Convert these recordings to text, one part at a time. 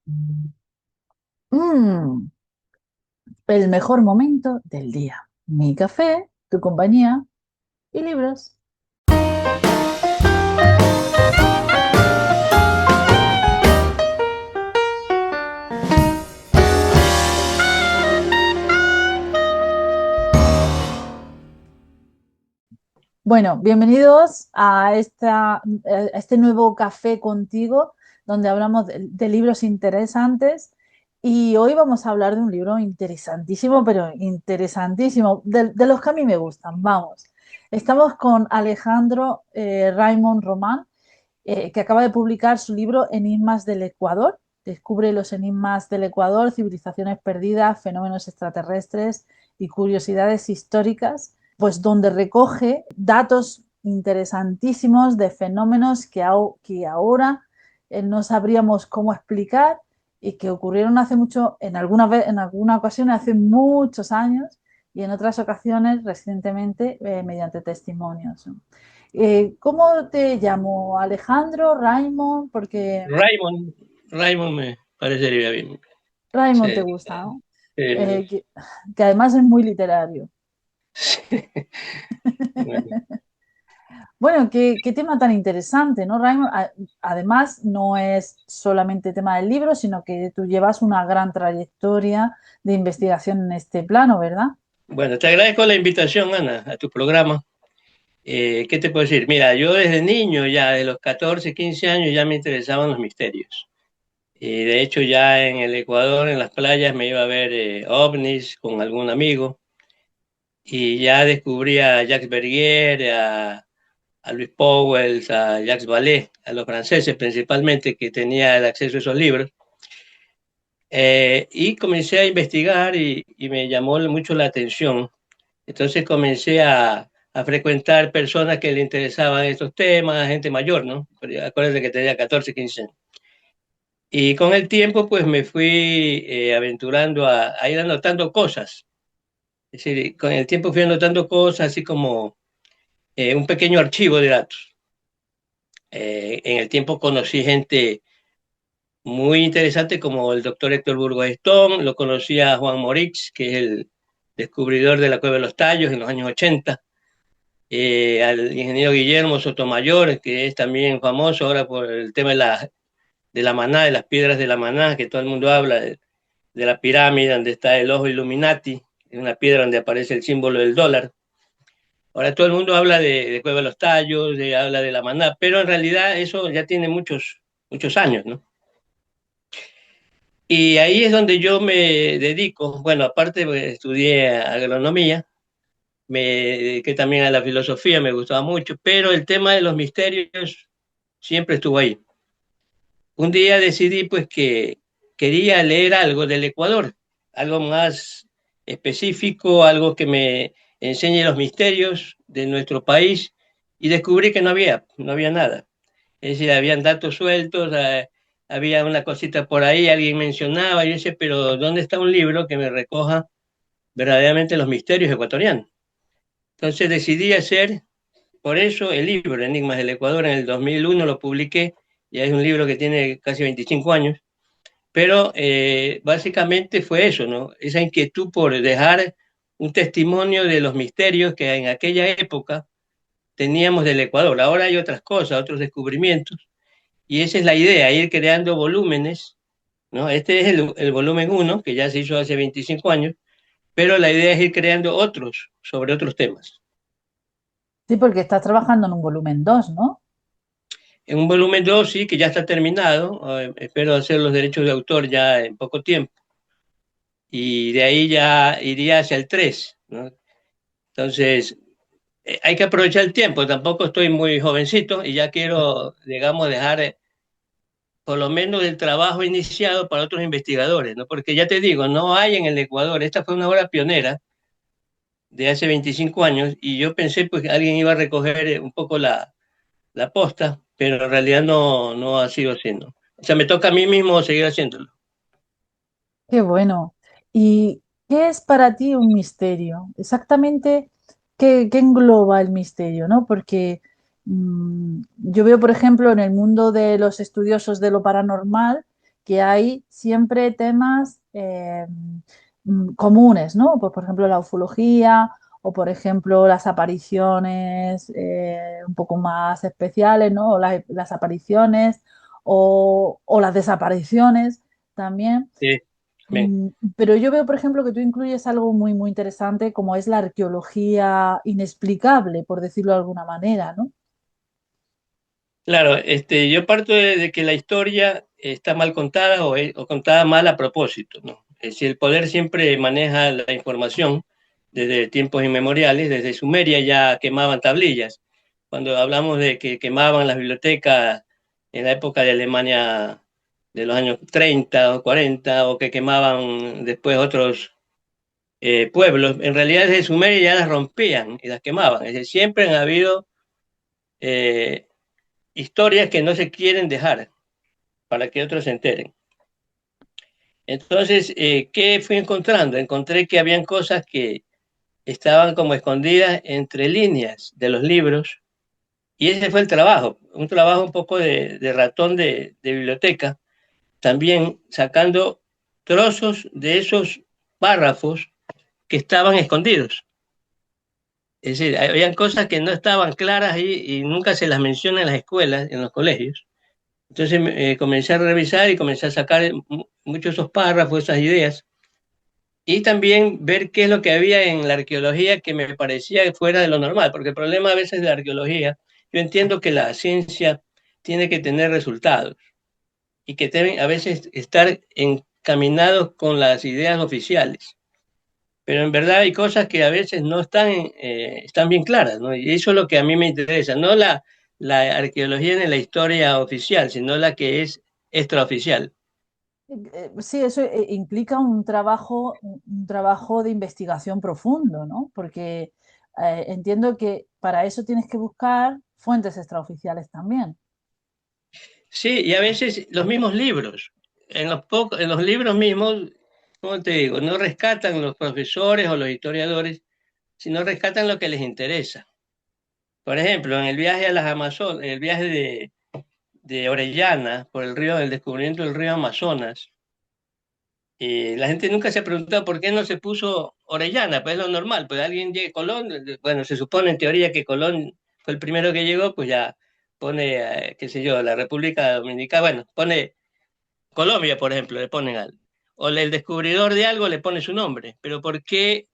Mm, el mejor momento del día. Mi café, tu compañía y libros. Bueno, bienvenidos a este nuevo café contigo, donde hablamos de libros interesantes. Y hoy vamos a hablar de un libro interesantísimo, pero interesantísimo, de los que a mí me gustan. Vamos, estamos con Alejandro Raymond Román, que acaba de publicar su libro Enigmas del Ecuador. Descubre los enigmas del Ecuador, civilizaciones perdidas, fenómenos extraterrestres y curiosidades históricas, pues donde recoge datos interesantísimos de fenómenos que ahora no sabríamos cómo explicar y que ocurrieron hace mucho, en alguna ocasión hace muchos años y en otras ocasiones recientemente mediante testimonios, ¿no? ¿Cómo te llamo? ¿Alejandro? ¿Raymond? Porque Raymond, Raymond me parecería bien. Raymond te Sí, gusta, ¿no? me Eh, que, que además es muy literario. sí. Bueno, Bueno, qué tema tan interesante, ¿no, Raymond? Además, no es solamente tema del libro, sino que tú llevas una gran trayectoria de investigación en este plano, ¿verdad? Bueno, te agradezco la invitación, Ana, a tu programa. ¿Qué te puedo decir? Mira, yo desde niño, ya de los 14, 15 años, ya me interesaban los misterios. Y de hecho, ya en el Ecuador, en las playas, me iba a ver ovnis con algún amigo. Y ya descubrí a Jacques Verrier, a Luis Powell, a Jacques Vallée, a los franceses principalmente, que tenía el acceso a esos libros. Y comencé a investigar y me llamó mucho la atención. Entonces comencé a frecuentar personas que le interesaban estos temas, gente mayor, ¿no? Acuérdate que tenía 14, 15 años. Y con el tiempo, pues me fui aventurando a ir anotando cosas. Es decir, con el tiempo fui anotando cosas, así como un pequeño archivo de datos. En el tiempo conocí gente muy interesante como el doctor Héctor Burgos Stone, lo conocía Juan Morix, que es el descubridor de la Cueva de los Tallos en los años 80, al ingeniero Guillermo Sotomayor, que es también famoso ahora por el tema de la maná, de las piedras de la maná, que todo el mundo habla, de la pirámide donde está el ojo Illuminati, en una piedra donde aparece el símbolo del dólar. Ahora todo el mundo habla de Cueva de los Tallos, habla de la maná, pero en realidad eso ya tiene muchos, muchos años, ¿no? Y ahí es donde yo me dedico, bueno, aparte pues, estudié agronomía, me dediqué también a la filosofía, me gustaba mucho, pero el tema de los misterios siempre estuvo ahí. Un día decidí pues que quería leer algo del Ecuador, algo más específico, algo que me enseñe los misterios de nuestro país y descubrí que no había nada. Es decir, habían datos sueltos, había una cosita por ahí, alguien mencionaba, y yo decía, pero ¿dónde está un libro que me recoja verdaderamente los misterios ecuatorianos? Entonces decidí hacer, por eso, el libro Enigmas del Ecuador. En el 2001 lo publiqué, ya es un libro que tiene casi 25 años, pero básicamente fue eso, ¿no? Esa inquietud por dejar un testimonio de los misterios que en aquella época teníamos del Ecuador. Ahora hay otras cosas, otros descubrimientos, y esa es la idea, ir creando volúmenes, ¿no? Este es el volumen uno que ya se hizo hace 25 años, pero la idea es ir creando otros sobre otros temas. Sí, porque estás trabajando en un volumen 2, ¿no? En un volumen 2 sí, que ya está terminado, espero hacer los derechos de autor ya en poco tiempo, y de ahí ya iría hacia el 3, ¿no? Entonces, hay que aprovechar el tiempo, tampoco estoy muy jovencito y ya quiero, digamos, dejar por lo menos el trabajo iniciado para otros investigadores, ¿no? Porque ya te digo, no hay en el Ecuador, esta fue una obra pionera de hace 25 años y yo pensé pues que alguien iba a recoger un poco la posta, pero en realidad no ha sido así, ¿no? O sea, me toca a mí mismo seguir haciéndolo. Qué bueno. ¿Y qué es para ti un misterio? Exactamente, ¿qué engloba el misterio, ¿no? Porque yo veo, por ejemplo, en el mundo de los estudiosos de lo paranormal, que hay siempre temas comunes, ¿no? Pues, por ejemplo, la ufología o, por ejemplo, las apariciones un poco más especiales, ¿no? O las apariciones o las desapariciones también. Sí, también. Mm, Pero yo veo, por ejemplo, que tú incluyes algo muy, muy interesante como es la arqueología inexplicable, por decirlo de alguna manera, ¿no? Claro, yo parto de que la historia está mal contada o contada mal a propósito, ¿no? Es decir, el poder siempre maneja la información desde tiempos inmemoriales, desde Sumeria ya quemaban tablillas. Cuando hablamos de que quemaban las bibliotecas en la época de Alemania de los años 30 o 40, o que quemaban después otros pueblos, en realidad desde Sumeria ya las rompían y las quemaban. Es decir, siempre han habido eh, historias que no se quieren dejar para que otros se enteren. Entonces, ¿qué fui encontrando? Encontré que habían cosas que estaban como escondidas entre líneas de los libros, y ese fue el trabajo, un trabajo un poco de ratón de biblioteca, también sacando trozos de esos párrafos que estaban escondidos. Es decir, habían cosas que no estaban claras y nunca se las menciona en las escuelas, en los colegios. Entonces comencé a revisar y comencé a sacar muchos de esos párrafos, esas ideas, y también ver qué es lo que había en la arqueología que me parecía fuera de lo normal, porque el problema a veces de la arqueología, yo entiendo que la ciencia tiene que tener resultados y que deben a veces estar encaminados con las ideas oficiales, pero en verdad hay cosas que a veces no están, están bien claras, ¿no? Y eso es lo que a mí me interesa, no la arqueología en la historia oficial, sino la que es extraoficial. Sí, eso implica un trabajo de investigación profundo, ¿no? Porque entiendo que para eso tienes que buscar fuentes extraoficiales también. Sí, y a veces los mismos libros, en los libros mismos, como te digo, no rescatan los profesores o los historiadores, sino rescatan lo que les interesa. Por ejemplo, en el viaje a las Amazonas, el viaje de Orellana por el río, el descubrimiento del río Amazonas, la gente nunca se ha preguntado por qué no se puso Orellana, pues es lo normal, pues alguien llega, Colón, bueno, se supone en teoría que Colón fue el primero que llegó, pues ya pone, qué sé yo, la República Dominicana, bueno, pone Colombia, por ejemplo, le ponen al, o el descubridor de algo le pone su nombre, pero ¿por qué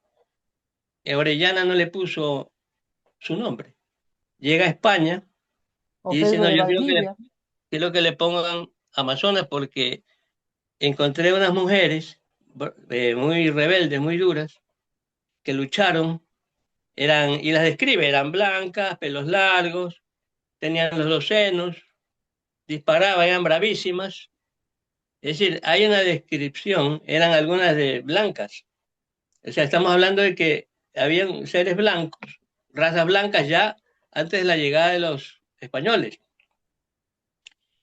Orellana no le puso su nombre? Llega a España O y dice, Pedro no, de yo Valdivia. quiero que le pongan Amazonas porque encontré unas mujeres muy rebeldes, muy duras, que lucharon, y las describe, eran blancas, pelos largos, tenían los dos senos, disparaban, eran bravísimas. Es decir, hay una descripción, eran algunas de blancas. O sea, estamos hablando de que habían seres blancos, razas blancas ya antes de la llegada de los españoles.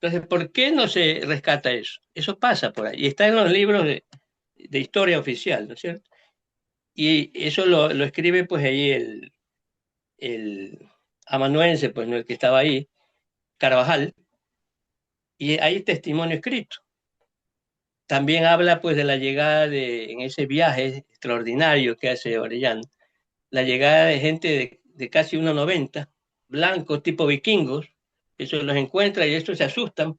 Entonces, ¿por qué no se rescata eso? Eso pasa por ahí. Y está en los libros de historia oficial, ¿no es cierto? Y eso lo escribe pues ahí el amanuense, pues no el que estaba ahí, Carvajal, y hay testimonio escrito. También habla pues de la llegada en ese viaje extraordinario que hace Orellana, la llegada de gente de casi 1,90, blancos tipo vikingos, eso los encuentra y estos se asustan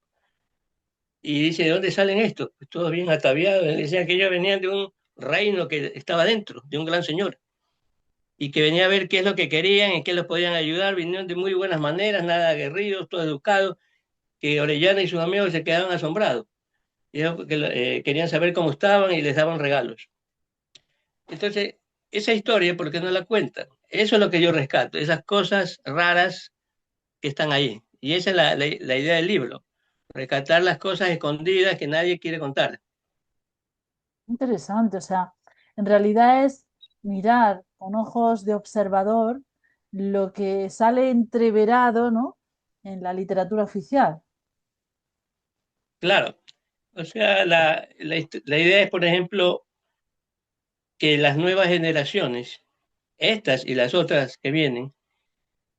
y dice, ¿de dónde salen estos? Pues todos bien ataviados, decían que ellos venían de un reino que estaba dentro, de un gran señor, y que venía a ver qué es lo que querían, en qué los podían ayudar, vinieron de muy buenas maneras, nada aguerridos, todos educados, que Orellana y sus amigos se quedaban asombrados, y que querían saber cómo estaban y les daban regalos. Entonces, esa historia, ¿por qué no la cuentan? Eso es lo que yo rescato, esas cosas raras que están ahí. Y esa es la idea del libro, rescatar las cosas escondidas que nadie quiere contar. Interesante, o sea, en realidad es mirar con ojos de observador lo que sale entreverado, ¿no? En la literatura oficial. Claro, o sea, la idea es, por ejemplo, que las nuevas generaciones, estas y las otras que vienen,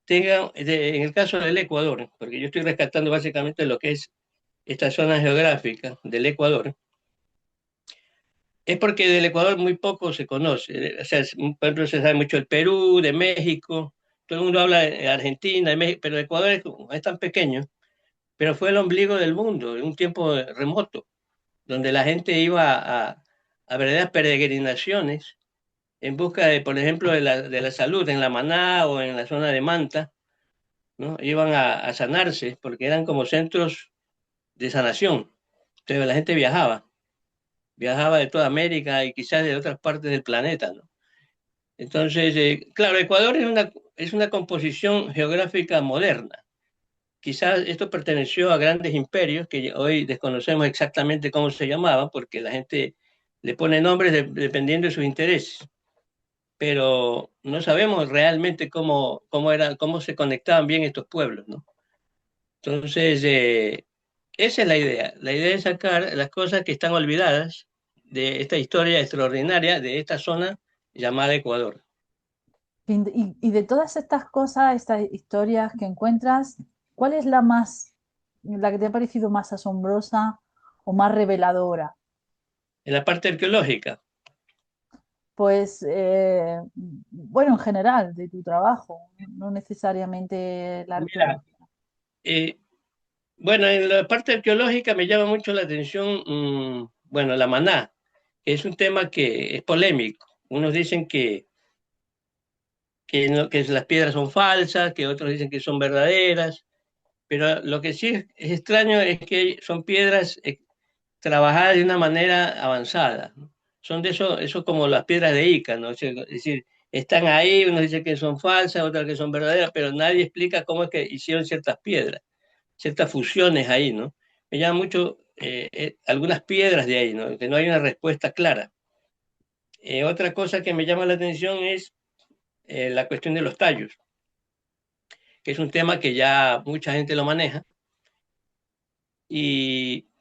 tengan, en el caso del Ecuador, porque yo estoy rescatando básicamente lo que es esta zona geográfica del Ecuador, es porque del Ecuador muy poco se conoce. O sea, por ejemplo, se sabe mucho del Perú, de México, todo el mundo habla de Argentina, de México, pero el Ecuador es tan pequeño, pero fue el ombligo del mundo en un tiempo remoto, donde la gente iba a verdaderas peregrinaciones en busca de, por ejemplo, de la salud en la Maná o en la zona de Manta, ¿no? Iban a sanarse porque eran como centros de sanación. Entonces la gente viajaba de toda América y quizás de otras partes del planeta, ¿no? Entonces, claro, Ecuador es una composición geográfica moderna. Quizás esto perteneció a grandes imperios que hoy desconocemos exactamente cómo se llamaban, porque la gente le pone nombres dependiendo de sus intereses, pero no sabemos realmente cómo se conectaban bien estos pueblos, ¿no? Entonces, esa es la idea. La idea es sacar las cosas que están olvidadas de esta historia extraordinaria de esta zona llamada Ecuador. Y de todas estas cosas, estas historias que encuentras, ¿cuál es la que te ha parecido más asombrosa o más reveladora? En la parte arqueológica, Pues, bueno, en general, de tu trabajo, no necesariamente la mira, arqueología. eh, bueno, en la parte arqueológica me llama mucho la atención, bueno, la maná, que es un tema que es polémico. Unos dicen que las piedras son falsas, que otros dicen que son verdaderas, pero lo que sí es extraño es que son piedras trabajadas de una manera avanzada, ¿no? Son de eso como las piedras de Ica, ¿no? Es decir, están ahí, unos dicen que son falsas, otros que son verdaderas, pero nadie explica cómo es que hicieron ciertas piedras, ciertas fusiones ahí, ¿no? Me llama mucho algunas piedras de ahí, ¿no? Que no hay una respuesta clara. Otra cosa que me llama la atención es la cuestión de los tallos, que es un tema que ya mucha gente lo maneja,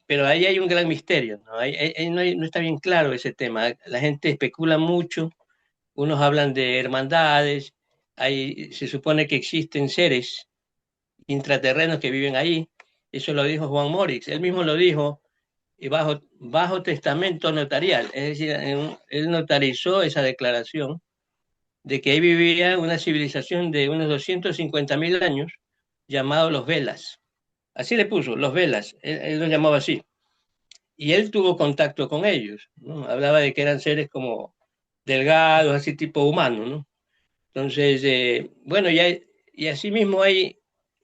pero ahí hay un gran misterio, ¿no? Ahí no está bien claro ese tema. La gente especula mucho, unos hablan de hermandades, se supone que existen seres intraterrenos que viven ahí. Eso lo dijo Juan Morix, él mismo lo dijo y bajo testamento notarial, es decir, él notarizó esa declaración de que ahí vivía una civilización de unos 250.000 años llamado los Velas. Así le puso, los Velas, él lo llamaba así. Y él tuvo contacto con ellos, ¿no? Hablaba de que eran seres como delgados, así tipo humano, ¿no? Entonces, bueno, y así mismo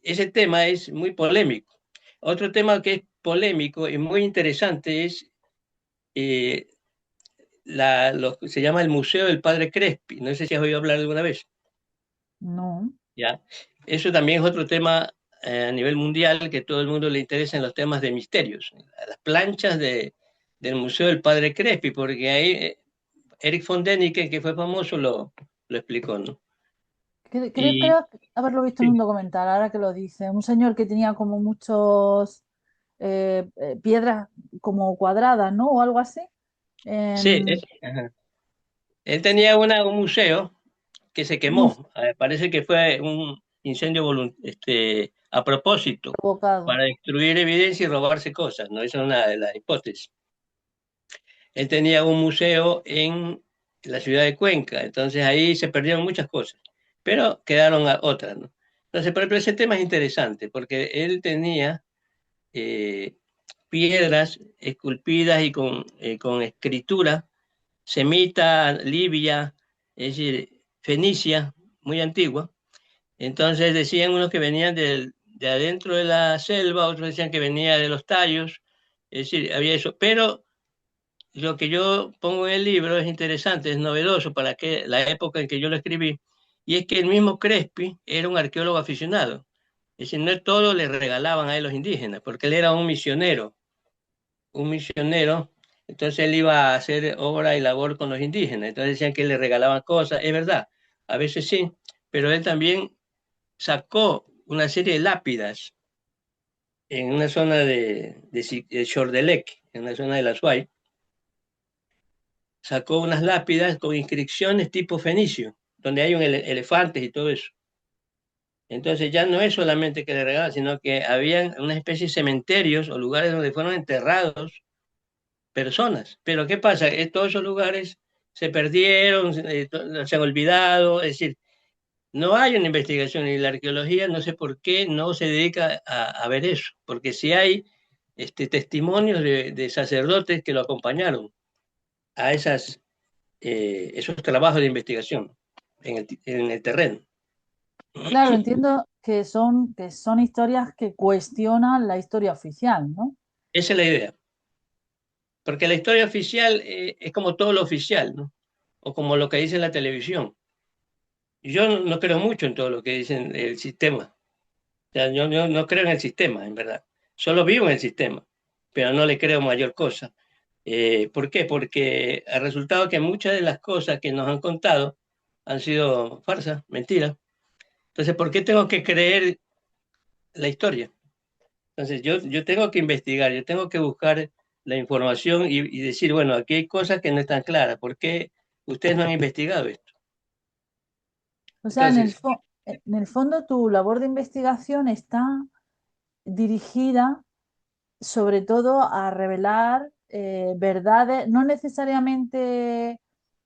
ese tema es muy polémico. Otro tema que es polémico y muy interesante es eh, lo que se llama el Museo del Padre Crespi. No sé si has oído hablar alguna vez. No. ¿Ya? Eso también es otro tema a nivel mundial que todo el mundo le interesa en los temas de misterios. Las planchas del Museo del Padre Crespi, porque ahí Eric von Däniken, que fue famoso, lo explicó, ¿no? Y Creo haberlo visto en un sí, documental, ahora que lo dice. Un señor que tenía como muchos piedras como cuadradas, ¿no? O algo así. sí, En- ajá. Él tenía un museo que se Mus- quemó. Parece que fue un incendio a propósito provocado. para destruir evidencia y robarse cosas, ¿no? Esa es una de las hipótesis. Él tenía un museo en la ciudad de Cuenca, entonces ahí se perdieron muchas cosas, pero quedaron otras, ¿no? Entonces, por ejemplo, ese tema es interesante porque él tenía eh, piedras esculpidas y con escritura semita, libia, es decir, fenicia, muy antigua. Entonces decían unos que venían de adentro de la selva, otros decían que venía de los tallos, es decir, había eso, pero lo que yo pongo en el libro es interesante, es novedoso para la época en que yo lo escribí, y es que el mismo Crespi era un arqueólogo aficionado. Es decir, no todo le regalaban a él los indígenas, porque él era un misionero, entonces él iba a hacer obra y labor con los indígenas, entonces decían que le regalaban cosas, es verdad, a veces sí, pero él también sacó una serie de lápidas en una zona de Chordelec, en la zona de la Suay, sacó unas lápidas con inscripciones tipo fenicio, donde hay elefantes y todo eso. Entonces ya no es solamente que le regalaban, sino que habían una especie de cementerios o lugares donde fueron enterrados personas. Pero ¿qué pasa? Todos esos lugares se perdieron, se han olvidado, es decir, no hay una investigación y la arqueología no sé por qué no se dedica a ver eso, porque si hay testimonios de sacerdotes que lo acompañaron a esos trabajos de investigación en el terreno. Claro, entiendo que son historias que cuestionan la historia oficial, ¿no? Esa es la idea, porque la historia oficial es como todo lo oficial, ¿no? O como lo que dice la televisión. Yo no creo mucho en todo lo que dicen el sistema. O sea, yo no creo en el sistema, en verdad. Solo vivo en el sistema, pero no le creo mayor cosa. ¿Por qué? Porque ha resultado que muchas de las cosas que nos han contado han sido farsas, mentiras. Entonces, ¿por qué tengo que creer la historia? Entonces, yo tengo que investigar, yo tengo que buscar la información y decir, bueno, aquí hay cosas que no están claras. ¿Por qué ustedes no han investigado esto? O sea, Entonces, en el fondo tu labor de investigación está dirigida sobre todo a revelar verdades, no necesariamente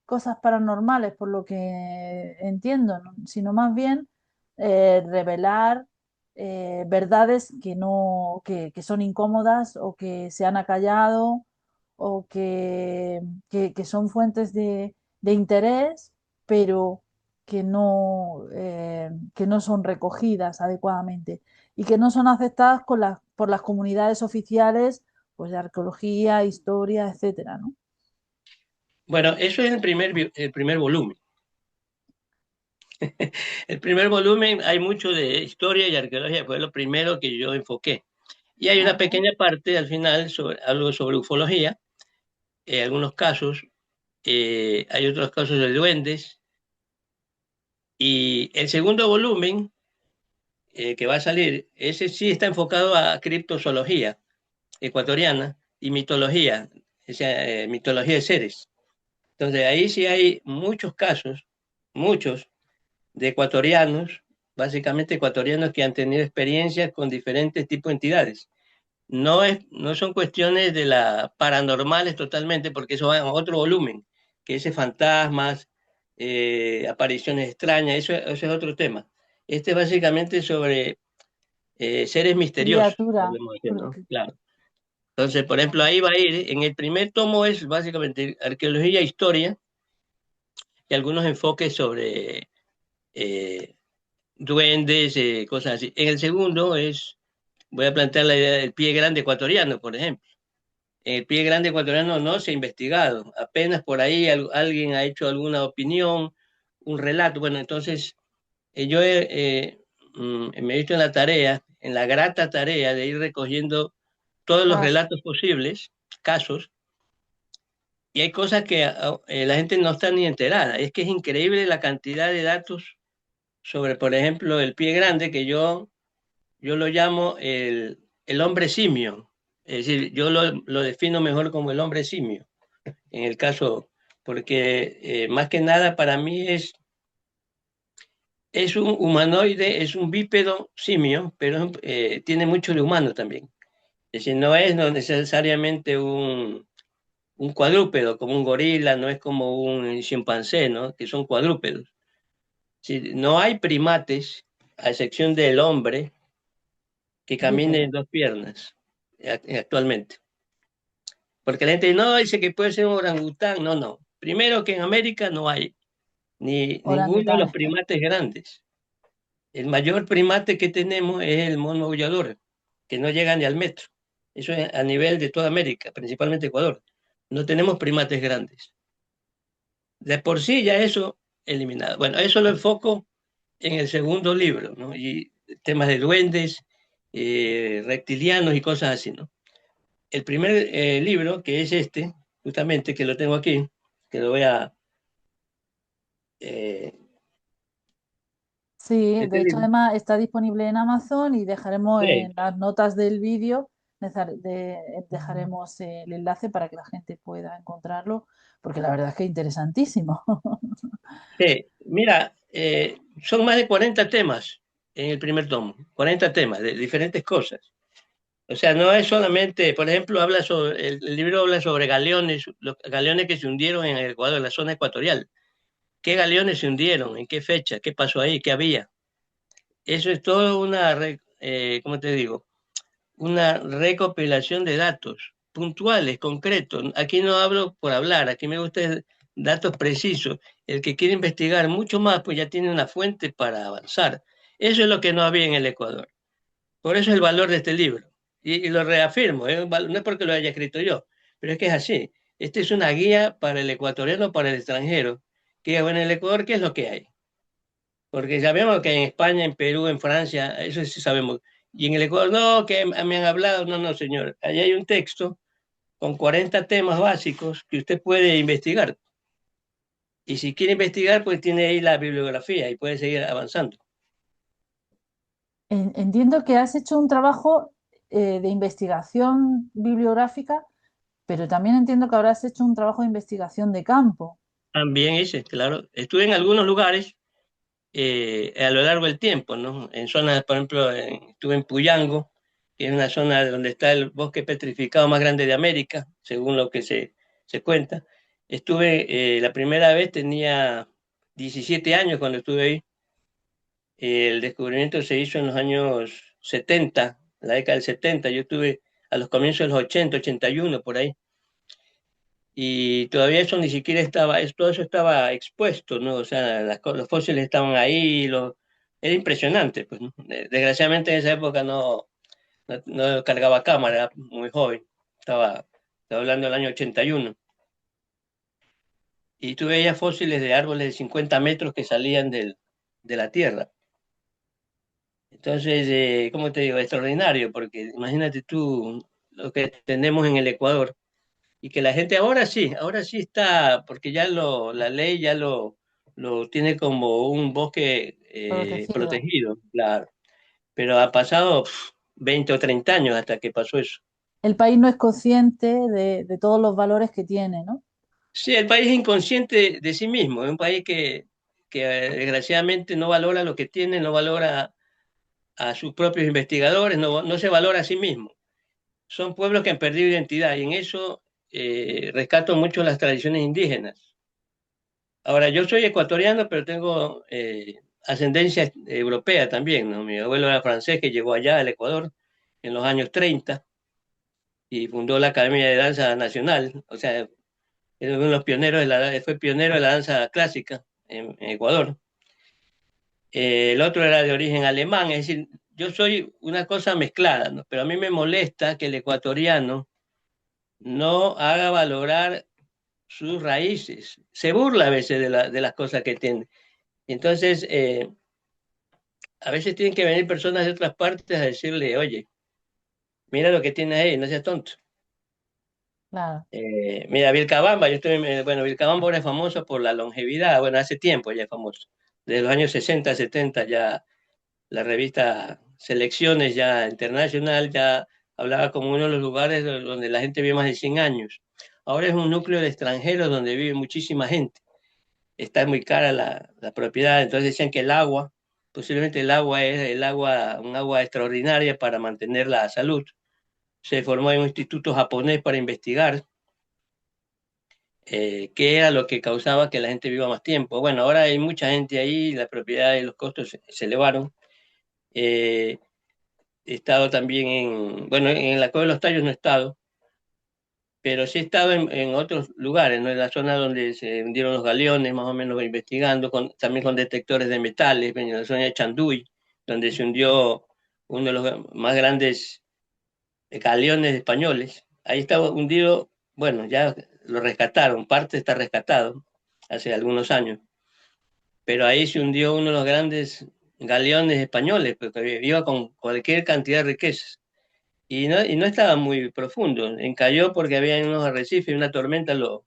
cosas paranormales, por lo que entiendo, ¿no? Sino más bien revelar verdades que no, que son incómodas o que se han acallado o que son fuentes de interés, pero que no son recogidas adecuadamente y que no son aceptadas por las comunidades oficiales pues, de arqueología, historia, etcétera, ¿no? bueno, eso es el primer volumen. El primer volumen hay mucho de historia y arqueología, fue lo primero que yo enfoqué. Y hay una Ajá. pequeña parte al final sobre algo sobre ufología, algunos casos, hay otros casos de duendes. Y el segundo volumen que va a salir, ese sí está enfocado a criptozoología ecuatoriana y mitología, o sea, mitología de seres. Entonces ahí sí hay muchos casos, muchos, de ecuatorianos, básicamente ecuatorianos que han tenido experiencias con diferentes tipos de entidades. No son cuestiones de la paranormales totalmente, porque eso va a otro volumen, que ese fantasmas, apariciones extrañas, eso es otro tema. Este es básicamente sobre seres misteriosos, Criatura. podemos decir, ¿no? Porque- Claro. Entonces, por ejemplo, ahí va a ir, en el primer tomo es básicamente arqueología, historia y algunos enfoques sobre eh, duendes, cosas así. En el segundo voy a plantear la idea del pie grande ecuatoriano, por ejemplo. El pie grande ecuatoriano no se ha investigado, apenas por ahí alguien ha hecho alguna opinión, un relato. Bueno, entonces yo me he visto en la tarea, en la grata tarea de ir recogiendo todos los ah, relatos posibles, casos, y hay cosas que la gente no está ni enterada. Es que es increíble la cantidad de datos sobre, por ejemplo, el pie grande, que yo lo llamo el hombre simio. Es decir, yo lo defino mejor como el hombre simio, en el caso, porque más que nada para mí es un humanoide, es un bípedo simio, pero tiene mucho de humano también. Es decir, no necesariamente un cuadrúpedo, como un gorila, no es como un chimpancé, ¿no? Que son cuadrúpedos. Sí, no hay primates, a excepción del hombre, que camine bípedo, en dos piernas actualmente. Porque la gente no dice que puede ser un orangután. No, no. Primero que en América no hay ni ninguno de los orangutanes. primates grandes. El mayor primate que tenemos es el mono aullador, que no llega ni al metro. Eso es a nivel de toda América, principalmente Ecuador. No tenemos primates grandes. De por sí ya eso eliminado. Bueno, eso lo enfoco en el segundo libro, ¿no? Y temas de duendes, reptilianos y cosas así, ¿no? El primer libro, que es este, justamente, que lo tengo aquí, que lo voy a... eh, Sí, este de hecho libro. además está disponible en Amazon y dejaremos Sí, en las notas del vídeo, dejaremos el enlace para que la gente pueda encontrarlo, porque la verdad es que es interesantísimo. sí. Mira, son más de 40 temas. en el primer tomo, 40 temas de diferentes cosas. O sea, no es solamente, por ejemplo, el libro habla sobre galeones, los galeones que se hundieron en el Ecuador, en la zona ecuatorial. ¿Qué galeones se hundieron? ¿En qué fecha? ¿Qué pasó ahí? ¿Qué había? Eso es todo ¿cómo te digo? Una recopilación de datos puntuales, concretos. Aquí no hablo por hablar, aquí me gustan datos precisos. El que quiere investigar mucho más, pues ya tiene una fuente para avanzar. Eso es lo que no había en el Ecuador. Por eso es el valor de este libro. Y lo reafirmo, no es porque lo haya escrito yo, pero es que es así. Esta es una guía para el ecuatoriano, para el extranjero, que bueno, en el Ecuador, ¿qué es lo que hay? Porque sabemos que en España, en Perú, en Francia, eso sí sabemos. Y en el Ecuador, no, que me han hablado, no, no, señor. Allí hay un texto con 40 temas básicos que usted puede investigar. Y si quiere investigar, pues tiene ahí la bibliografía y puede seguir avanzando. Entiendo que has hecho un trabajo de investigación bibliográfica, pero también entiendo que habrás hecho un trabajo de investigación de campo. También hice, claro. Estuve en algunos lugares a lo largo del tiempo, ¿no? En zonas, por ejemplo, estuve en Puyango, que es una zona donde está el bosque petrificado más grande de América, según lo que se cuenta. Estuve, la primera vez tenía 17 años cuando estuve ahí. El descubrimiento se hizo en los años 70, la década del 70. Yo estuve a los comienzos de los 80, 81, por ahí. Y todavía eso ni siquiera estaba, todo eso estaba expuesto, ¿no? O sea, los fósiles estaban ahí, era impresionante, pues, ¿no? Desgraciadamente en esa época no cargaba cámara, era muy joven, estaba hablando del año 81. Y tú veías fósiles de árboles de 50 metros que salían de la Tierra. Entonces, ¿cómo te digo? Extraordinario, porque imagínate tú lo que tenemos en el Ecuador. Y que la gente ahora sí está, porque la ley ya lo tiene como un bosque Protegido. protegido, claro. Pero ha pasado 20 o 30 años hasta que pasó eso. El país no es consciente de todos los valores que tiene, ¿no? Sí, el país es inconsciente de sí mismo, es un país que desgraciadamente no valora lo que tiene, no valora a sus propios investigadores, no se valora a sí mismo. Son pueblos que han perdido identidad y en eso rescato mucho las tradiciones indígenas. Ahora, yo soy ecuatoriano, pero tengo ascendencia europea también, ¿no? Mi abuelo era francés que llegó allá al Ecuador en los años 30 y fundó la Academia de Danza Nacional. O sea, es uno de los pioneros fue pionero de la danza clásica en Ecuador. El otro era de origen alemán, es decir, yo soy una cosa mezclada, ¿no? Pero a mí me molesta que el ecuatoriano no haga valorar sus raíces. Se burla a veces de las cosas que tiene. Entonces, a veces tienen que venir personas de otras partes a decirle, oye, mira lo que tienes ahí, no seas tonto. Claro. Mira, Vilcabamba, bueno, Vilcabamba ahora es famoso por la longevidad, bueno, hace tiempo ya es famoso. Desde los años 60, 70 ya la revista Selecciones ya internacional ya hablaba como uno de los lugares donde la gente vive más de 100 años. Ahora es un núcleo de extranjeros donde vive muchísima gente. Está muy cara la propiedad, entonces decían que el agua, posiblemente el agua es un agua extraordinaria para mantener la salud. Se formó en un instituto japonés para investigar qué era lo que causaba que la gente viva más tiempo. Bueno, ahora hay mucha gente ahí, la propiedad y los costos se elevaron. Eh, He estado también bueno, en la Cueva de los Tallos no he estado, pero sí he estado en otros lugares, ¿no? En la zona donde se hundieron los galeones, más o menos investigando, también con detectores de metales, en la zona de Chanduy, donde se hundió uno de los más grandes galeones españoles. Ahí estaba hundido, bueno, ya lo rescataron, parte está rescatado hace algunos años, pero ahí se hundió uno de los grandes galeones españoles, porque iba con cualquier cantidad de riquezas. Y no estaba muy profundo, encalló porque había unos arrecifes y una tormenta lo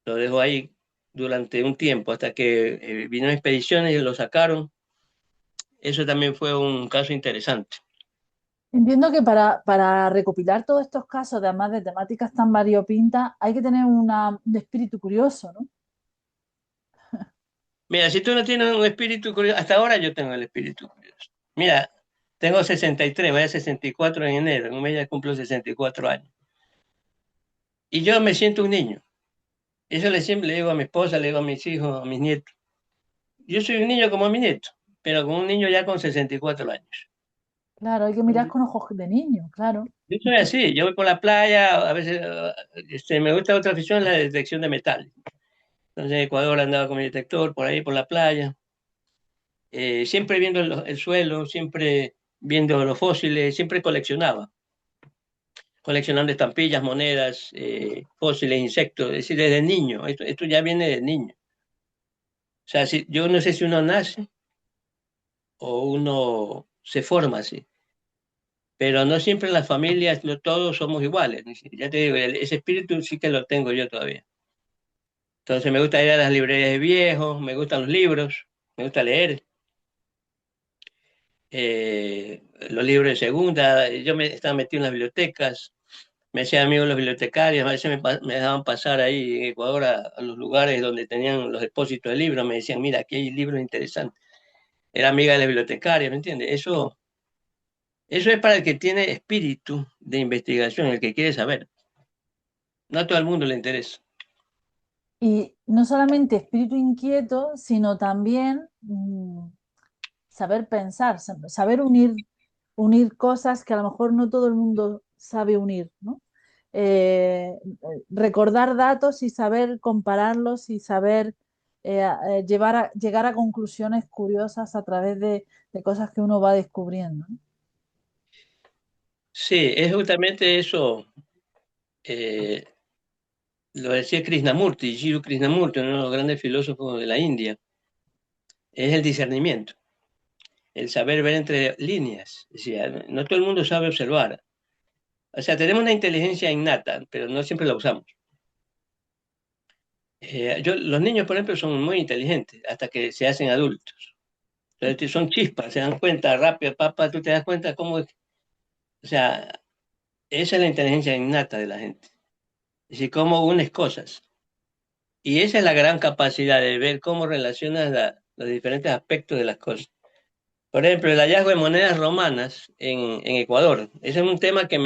dejó ahí durante un tiempo, hasta que vino expediciones y lo sacaron. Eso también fue un caso interesante. Entiendo que para recopilar todos estos casos, además de temáticas tan variopintas, hay que tener un espíritu curioso, ¿no? Mira, si tú no tienes un espíritu curioso, hasta ahora yo tengo el espíritu curioso. Mira, tengo 63, voy a 64 en enero, en un mes ya cumplo 64 años. Y yo me siento un niño. Eso siempre le digo a mi esposa, le digo a mis hijos, a mis nietos. Yo soy un niño como mi nieto, pero como un niño ya con 64 años. Claro, hay que mirar con ojos de niño, claro. Yo soy así, yo voy por la playa, a veces me gusta otra afición, la detección de metales. Entonces en Ecuador andaba con mi detector por ahí por la playa, siempre viendo el suelo, siempre viendo los fósiles, siempre coleccionaba, coleccionando estampillas, monedas, fósiles, insectos, es decir, desde niño, esto ya viene de niño. O sea, yo no sé si uno nace o uno se forma así, pero no siempre en las familias no todos somos iguales. Ya te digo, ese espíritu sí que lo tengo yo todavía. Entonces me gusta ir a las librerías de viejos, me gustan los libros, me gusta leer. Los libros de segunda, yo me estaba metido en las bibliotecas, me hacía amigo de los bibliotecarios, a veces me dejaban pasar ahí en Ecuador a los lugares donde tenían los depósitos de libros, me decían, mira, aquí hay libros interesantes. Era amiga de la bibliotecaria, ¿me entiendes? Eso es para el que tiene espíritu de investigación, el que quiere saber. No a todo el mundo le interesa. Y no solamente espíritu inquieto, sino también saber pensar, saber unir cosas que a lo mejor no todo el mundo sabe unir, ¿no? Recordar datos y saber compararlos y saber llegar a conclusiones curiosas a través de cosas que uno va descubriendo, ¿no? Sí, es justamente eso, eh, lo decía Krishnamurti, Jiva Krishnamurti, uno de los grandes filósofos de la India, es el discernimiento, el saber ver entre líneas. Decía, no todo el mundo sabe observar. O sea, tenemos una inteligencia innata, pero no siempre la usamos. Los niños, por ejemplo, son muy inteligentes hasta que se hacen adultos. Entonces, son chispas, se dan cuenta rápido, papá, tú te das cuenta cómo es. O sea, esa es la inteligencia innata de la gente. Es decir, cómo unes cosas. Y esa es la gran capacidad de ver cómo relacionas los diferentes aspectos de las cosas. Por ejemplo, el hallazgo de monedas romanas en Ecuador. Ese es un tema que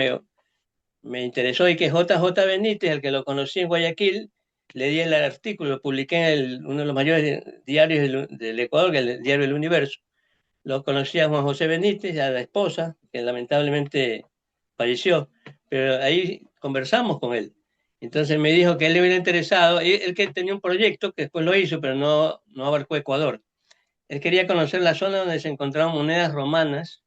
me interesó y que JJ Benítez, el que lo conocí en Guayaquil, le di el artículo, lo publiqué en uno de los mayores diarios del Ecuador, que es el diario El Universo. Lo conocí a Juan José Benítez, a la esposa, que lamentablemente falleció, pero ahí conversamos con él. Entonces me dijo que él le hubiera interesado, y él que tenía un proyecto que después lo hizo, pero no abarcó Ecuador. Él quería conocer la zona donde se encontraban monedas romanas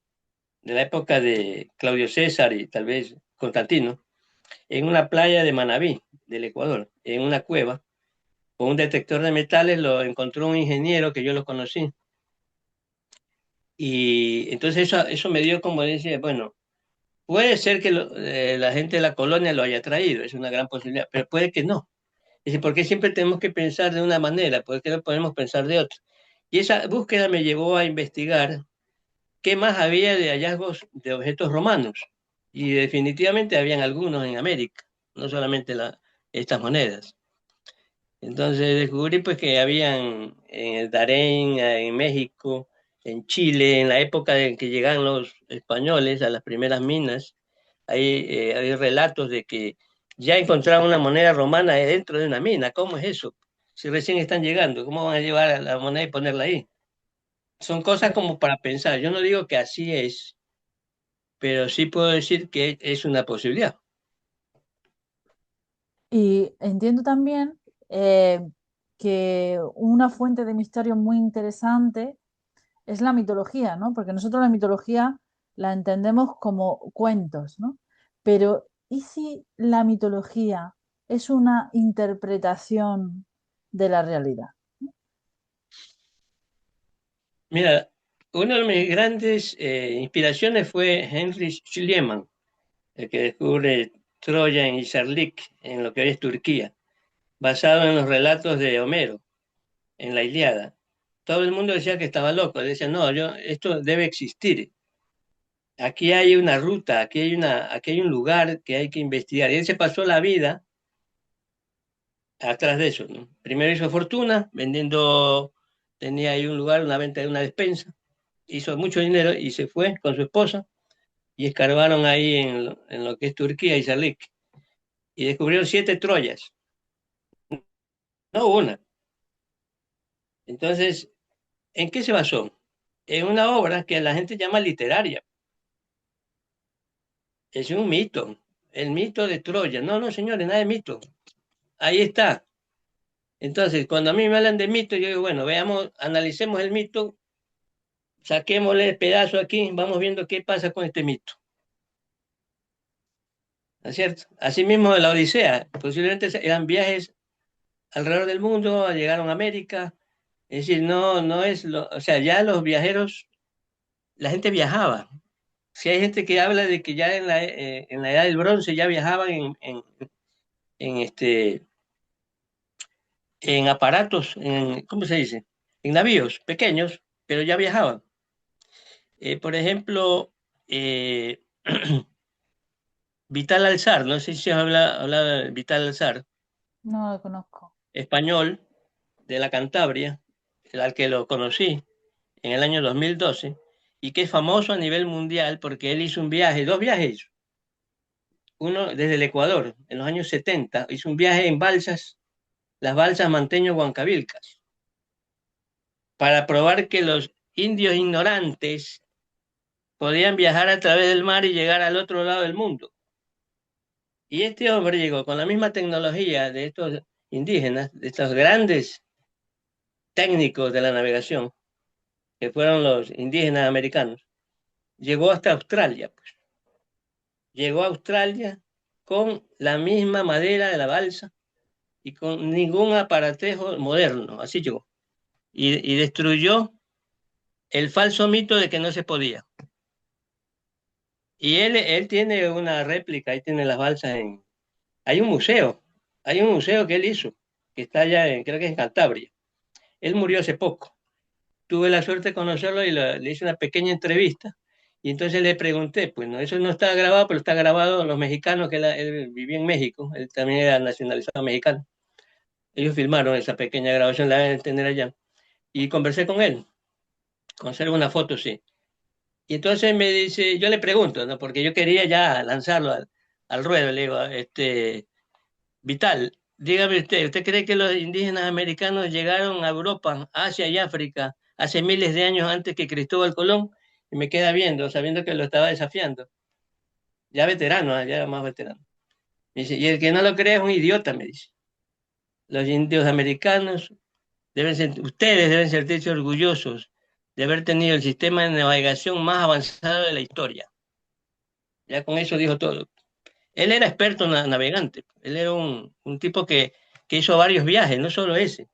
de la época de Claudio César y tal vez Constantino, en una playa de Manabí, del Ecuador, en una cueva, con un detector de metales, lo encontró un ingeniero que yo lo conocí. Y entonces eso me dio como decir, bueno, puede ser que la gente de la colonia lo haya traído, es una gran posibilidad, pero puede que no. Dice, ¿por qué siempre tenemos que pensar de una manera? ¿Por qué no podemos pensar de otra? Y esa búsqueda me llevó a investigar qué más había de hallazgos de objetos romanos. Y definitivamente habían algunos en América, no solamente estas monedas. Entonces descubrí pues que habían en el Darién, en México, en Chile, en la época en que llegan los españoles a las primeras minas, hay relatos de que ya encontraron una moneda romana dentro de una mina. ¿Cómo es eso? Si recién están llegando, ¿cómo van a llevar a la moneda y ponerla ahí? Son cosas como para pensar. Yo no digo que así es, pero sí puedo decir que es una posibilidad. Y entiendo también eh, que una fuente de misterio muy interesante es la mitología, ¿no? Porque nosotros la mitología la entendemos como cuentos, ¿no? Pero ¿y si la mitología es una interpretación de la realidad? Mira, una de mis grandes inspiraciones fue Heinrich Schliemann, el que descubre Troya en Izarlik, en lo que hoy es Turquía, basado en los relatos de Homero, en la Ilíada. Todo el mundo decía que estaba loco, decía, no, esto debe existir. Aquí hay una ruta, aquí hay un lugar que hay que investigar. Y él se pasó la vida atrás de eso, ¿no? Primero hizo fortuna vendiendo, tenía ahí un lugar, una venta de una despensa. hizo mucho dinero y se fue con su esposa y escarbaron ahí en lo que es Turquía y Salik y descubrieron 7 Troyas, no una. Entonces, ¿en qué se basó? En una obra que la gente llama literaria. Es un mito, el mito de Troya. No, no, señores, nada de mito. Ahí está. Entonces, cuando a mí me hablan de mito, yo digo, bueno, veamos, analicemos el mito, saquémosle el pedazo aquí, vamos viendo qué pasa con este mito. ¿No es cierto? Asimismo, la Odisea, posiblemente eran viajes alrededor del mundo, llegaron a América. Es decir, no, no es lo, o sea, ya los viajeros, la gente viajaba. Si hay gente que habla de que ya en la edad del bronce ya viajaban en en aparatos, ¿cómo se dice? En navíos pequeños, pero ya viajaban. Por ejemplo, eh, Vital Alzar, no sé si habla de Vital Alzar, No lo conozco. español de la Cantabria, al que lo conocí en el año 2012, y que es famoso a nivel mundial porque él hizo un viaje, 2 viajes, uno desde el Ecuador, en los años 70, hizo un viaje en balsas, las balsas Manteño-Huancavilcas, para probar que los indios ignorantes podían viajar a través del mar y llegar al otro lado del mundo. Y este hombre llegó con la misma tecnología de estos indígenas, de estos grandes técnicos de la navegación, que fueron los indígenas americanos, llegó hasta Australia, pues. Llegó a Australia con la misma madera de la balsa y con ningún aparatejo moderno, así llegó. Y destruyó el falso mito de que no se podía. Y él tiene una réplica, ahí tiene las balsas en... Hay un museo, hay un museo que él hizo, que está allá, creo que es en Cantabria. Él murió hace poco. Tuve la suerte de conocerlo y le hice una pequeña entrevista. Y entonces le pregunté, pues no, eso no está grabado, pero está grabado los mexicanos, que él vivía en México, él también era nacionalizado mexicano. Ellos filmaron esa pequeña grabación, la deben tener allá. Y conversé con él, conservo una foto, sí. Y entonces me dice, yo le pregunto, ¿no? Porque yo quería ya lanzarlo al ruedo, le digo, Vital, dígame ¿usted cree que los indígenas americanos llegaron a Europa, Asia y África hace miles de años antes que Cristóbal Colón? Y me queda viendo, sabiendo que lo estaba desafiando. Ya veterano, ya más veterano. Me dice, y el que no lo cree es un idiota, me dice. Los indios americanos ustedes deben sentirse orgullosos de haber tenido el sistema de navegación más avanzado de la historia. Ya con eso dijo todo. Él era experto navegante. Él era un tipo que hizo varios viajes, no solo ese.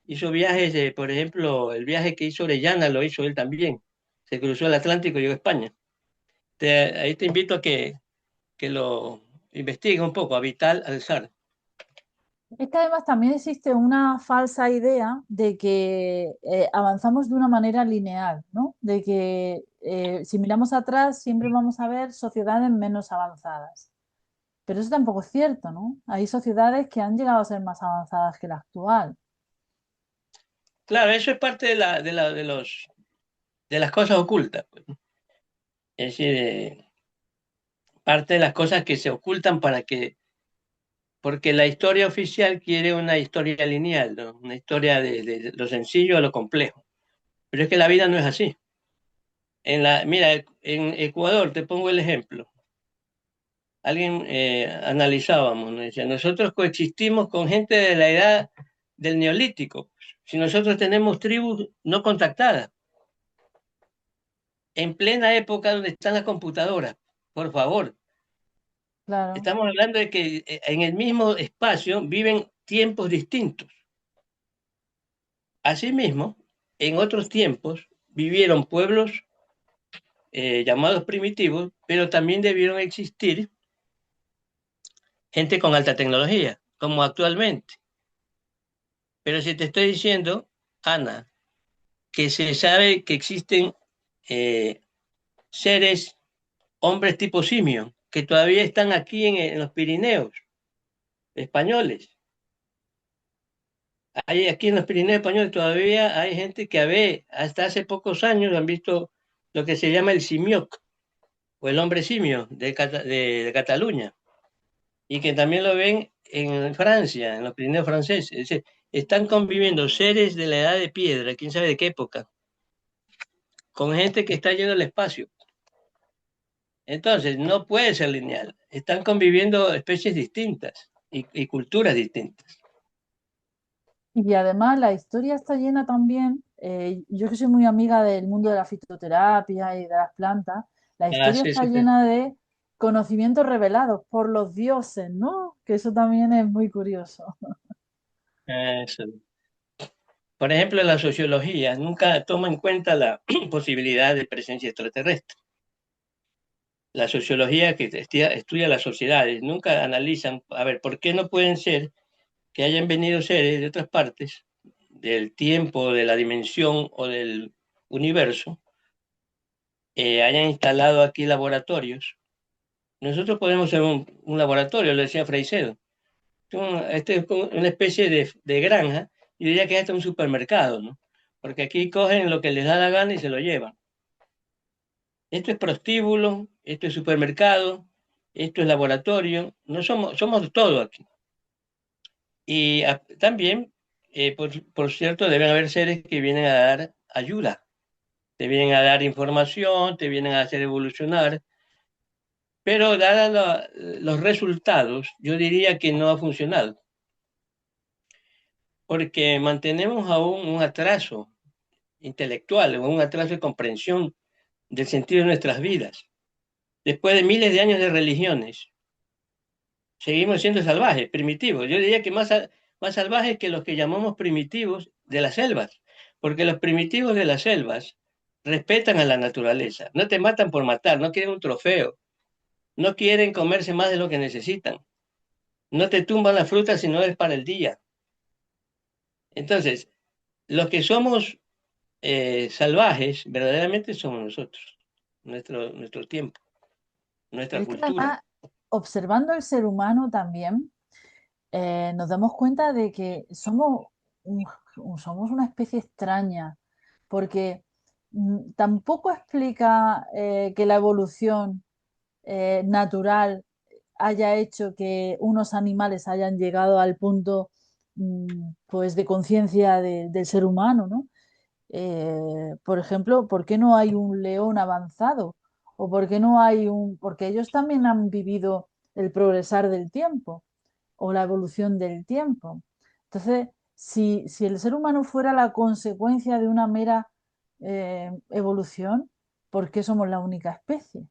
Hizo viajes, por ejemplo, el viaje que hizo Orellana lo hizo él también. Se cruzó el Atlántico y llegó a España. Ahí te invito a que lo investigues un poco, a Vital Alzar. Es que además también existe una falsa idea de que avanzamos de una manera lineal, ¿no? De que si miramos atrás siempre vamos a ver sociedades menos avanzadas. Pero eso tampoco es cierto, ¿no? Hay sociedades que han llegado a ser más avanzadas que la actual. Claro, eso es parte de las cosas ocultas, pues. Es decir, parte de las cosas que se ocultan porque la historia oficial quiere una historia lineal, ¿no? Una historia de lo sencillo a lo complejo. Pero es que la vida no es así. Mira, en Ecuador, te pongo el ejemplo. Alguien analizábamos, ¿no? Decía, nosotros coexistimos con gente de la edad del Neolítico. Si nosotros tenemos tribus no contactadas, en plena época donde están las computadoras, por favor. Claro, Estamos hablando de que en el mismo espacio viven tiempos distintos. Asimismo, en otros tiempos vivieron pueblos llamados primitivos, pero también debieron existir gente con alta tecnología, como actualmente. Pero si te estoy diciendo, Ana, que se sabe que existen eh, seres, hombres tipo simio, que todavía están aquí en los Pirineos españoles. Aquí en los Pirineos españoles todavía hay gente que hasta hace pocos años han visto lo que se llama el simioc, o el hombre simio de Cataluña, y que también lo ven en Francia, en los Pirineos franceses. Es decir, están conviviendo seres de la edad de piedra, quién sabe de qué época, con gente que está yendo al espacio. Entonces, no puede ser lineal. Están conviviendo especies distintas y culturas distintas. Y además la historia está llena también, yo que soy muy amiga del mundo de la fitoterapia y de las plantas, la Ah, historia sí, está sí, sí. llena de conocimientos revelados por los dioses, ¿no? Que eso también es muy curioso. Eso. Por ejemplo, la sociología nunca toma en cuenta la posibilidad de presencia extraterrestre. La sociología que estudia las sociedades nunca analizan, a ver, ¿por qué no pueden ser que hayan venido seres de otras partes del tiempo, de la dimensión o del universo, hayan instalado aquí laboratorios? Nosotros podemos ser un laboratorio, lo decía Freixedo. Este es como una especie de granja, yo diría que es hasta un supermercado, ¿no? Porque aquí cogen lo que les da la gana y se lo llevan. Esto es prostíbulo, esto es supermercado, esto es laboratorio, no somos todo aquí. Y también, por cierto, deben haber seres que vienen a dar ayuda, te vienen a dar información, te vienen a hacer evolucionar, pero dados los resultados, yo diría que no ha funcionado, porque mantenemos aún un atraso intelectual o un atraso de comprensión del sentido de nuestras vidas. Después de miles de años de religiones, seguimos siendo salvajes, primitivos. Yo diría que más salvajes que los que llamamos primitivos de las selvas, porque los primitivos de las selvas respetan a la naturaleza, no te matan por matar, no quieren un trofeo, no quieren comerse más de lo que necesitan, no te tumban la fruta si no es para el día. Entonces, los que somos salvajes verdaderamente somos nosotros, nuestro tiempo, nuestra Pero es que cultura. además, observando el ser humano también, nos damos cuenta de que somos una especie extraña, porque tampoco explica que la evolución natural haya hecho que unos animales hayan llegado al punto pues de conciencia del ser humano, ¿no? Por ejemplo, ¿por qué no hay un león avanzado? ¿O por qué no hay un...? Porque ellos también han vivido el progresar del tiempo o la evolución del tiempo. Entonces, si el ser humano fuera la consecuencia de una mera evolución, ¿por qué somos la única especie?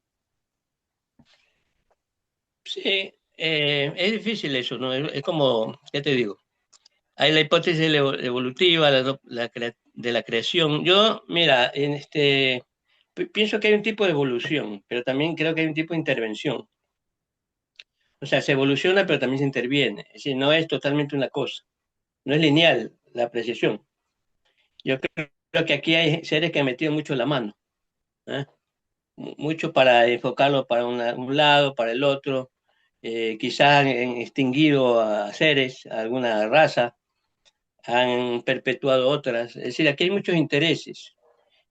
Sí, es difícil eso, ¿no? Es como, ¿qué te digo? Hay la hipótesis evolutiva, de la creación. Yo, mira, pienso que hay un tipo de evolución, pero también creo que hay un tipo de intervención. O sea, se evoluciona, pero también se interviene. Es decir, no es totalmente una cosa, no es lineal la apreciación. Yo creo que aquí hay seres que han metido mucho la mano, ¿eh? Mucho para enfocarlo para un lado, para el otro. Quizás han extinguido a seres, a alguna raza, han perpetuado otras. Es decir, aquí hay muchos intereses.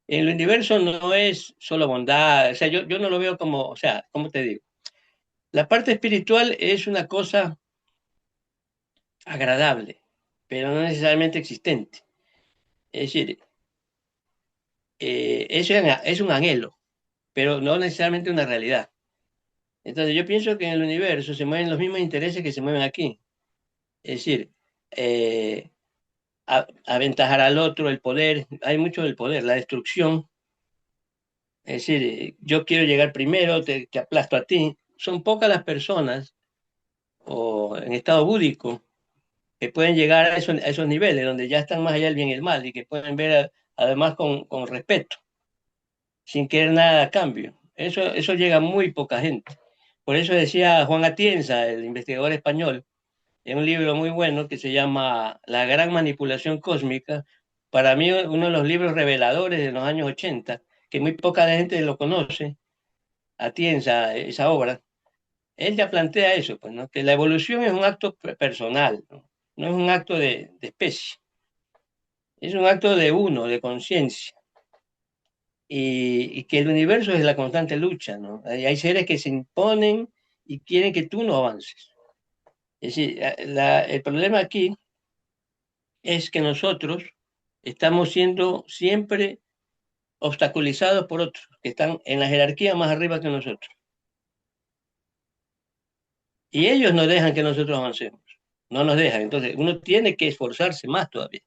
El universo no es solo bondad, o sea, yo no lo veo como, o sea, ¿cómo te digo? La parte espiritual es una cosa agradable, pero no necesariamente existente. Es decir, es un anhelo, pero no necesariamente una realidad. Entonces yo pienso que en el universo se mueven los mismos intereses que se mueven aquí. Es decir, eh, aventajar al otro, el poder, hay mucho del poder, la destrucción. Es decir, yo quiero llegar primero, te aplasto a ti. Son pocas las personas o en estado búdico que pueden llegar a esos niveles donde ya están más allá del bien y el mal y que pueden ver además con respeto, sin querer nada a cambio. Eso llega a muy poca gente. Por eso decía Juan Atienza, el investigador español, en un libro muy bueno que se llama La gran manipulación cósmica, para mí uno de los libros reveladores de los años 80, que muy poca gente lo conoce, Atienza, esa obra. Él ya plantea eso, pues, ¿no? Que la evolución es un acto personal, ¿no? No es un acto de especie, es un acto de uno, de conciencia. y que el universo es la constante lucha, ¿no? Hay seres que se imponen y quieren que tú no avances. Es decir, el problema aquí es que nosotros estamos siendo siempre obstaculizados por otros que están en la jerarquía más arriba que nosotros. Y ellos no dejan que nosotros avancemos, no nos dejan. Entonces, uno tiene que esforzarse más todavía.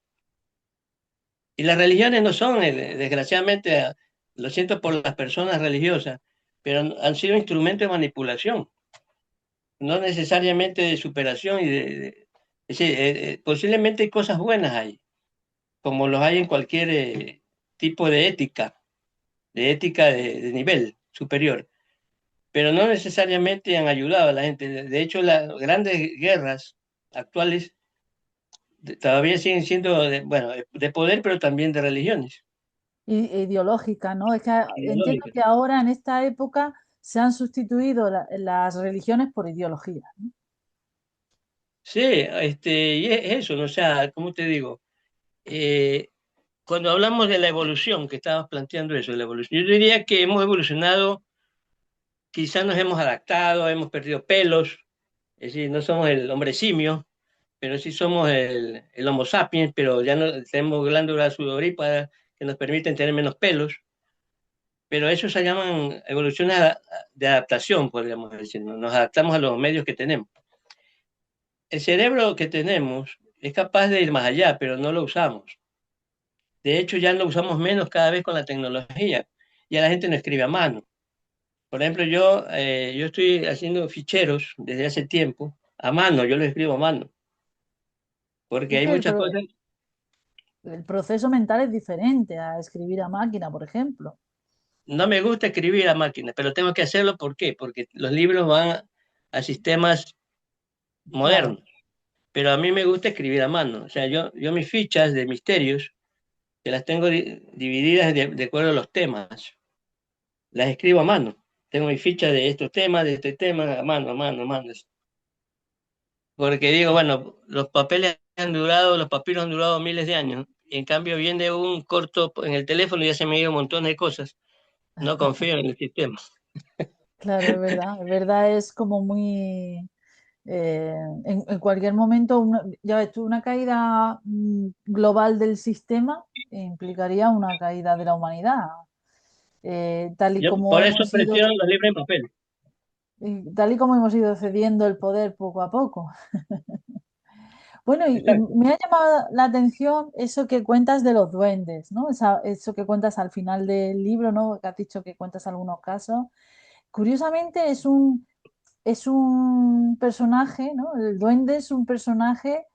Y las religiones no son, desgraciadamente, lo siento por las personas religiosas, pero han sido instrumentos de manipulación, no necesariamente de superación es decir, posiblemente hay cosas buenas ahí, como los hay en cualquier tipo de ética de nivel superior, pero no necesariamente han ayudado a la gente. De hecho, las grandes guerras actuales todavía siguen siendo, bueno, de poder, pero también de religiones Ideológica, ¿no? Es que entiendo ideológicas. que ahora en esta época se han sustituido las religiones por ideologías, ¿no? Sí, y es eso, ¿no? O sea, ¿cómo te digo? Eh, Cuando hablamos de la evolución, que estabas planteando eso, de la evolución, yo diría que hemos evolucionado, quizás nos hemos adaptado, hemos perdido pelos, es decir, no somos el hombre simio, pero sí somos el Homo sapiens, pero ya no tenemos glándulas sudoríparas que nos permiten tener menos pelos, pero eso se llaman evoluciones de adaptación, podríamos decir, ¿no? Nos adaptamos a los medios que tenemos. El cerebro que tenemos es capaz de ir más allá, pero no lo usamos. De hecho, ya lo usamos menos cada vez con la tecnología. Ya la gente no escribe a mano. Por ejemplo, yo estoy haciendo ficheros desde hace tiempo a mano, yo los escribo a mano, porque Es hay que muchas cosas. el proceso mental es diferente a escribir a máquina, por ejemplo. No me gusta escribir a máquina, pero tengo que hacerlo. ¿Por qué? Porque los libros van a sistemas Claro. modernos, pero a mí me gusta escribir a mano. O sea, yo mis fichas de misterios, que las tengo divididas de acuerdo a los temas, las escribo a mano. Tengo mi ficha de estos temas, de este tema, a mano, a mano, a mano. Porque digo, bueno, los papiros han durado miles de años. Y en cambio, viene un corto en el teléfono y ya se me ha ido un montón de cosas. No confío en el sistema. Claro, es verdad. Es verdad, es como muy... en cualquier momento, ya ves tú, una caída global del sistema implicaría una caída de la humanidad. Tal y Yo como por eso hemos ido, prefiero los libros en papel. tal y como hemos ido cediendo el poder poco a poco. Bueno, y Exacto. me ha llamado la atención eso que cuentas de los duendes, ¿no? Eso que cuentas al final del libro, ¿no? Que has dicho que cuentas algunos casos. Curiosamente es un personaje, ¿no? El duende es un personaje,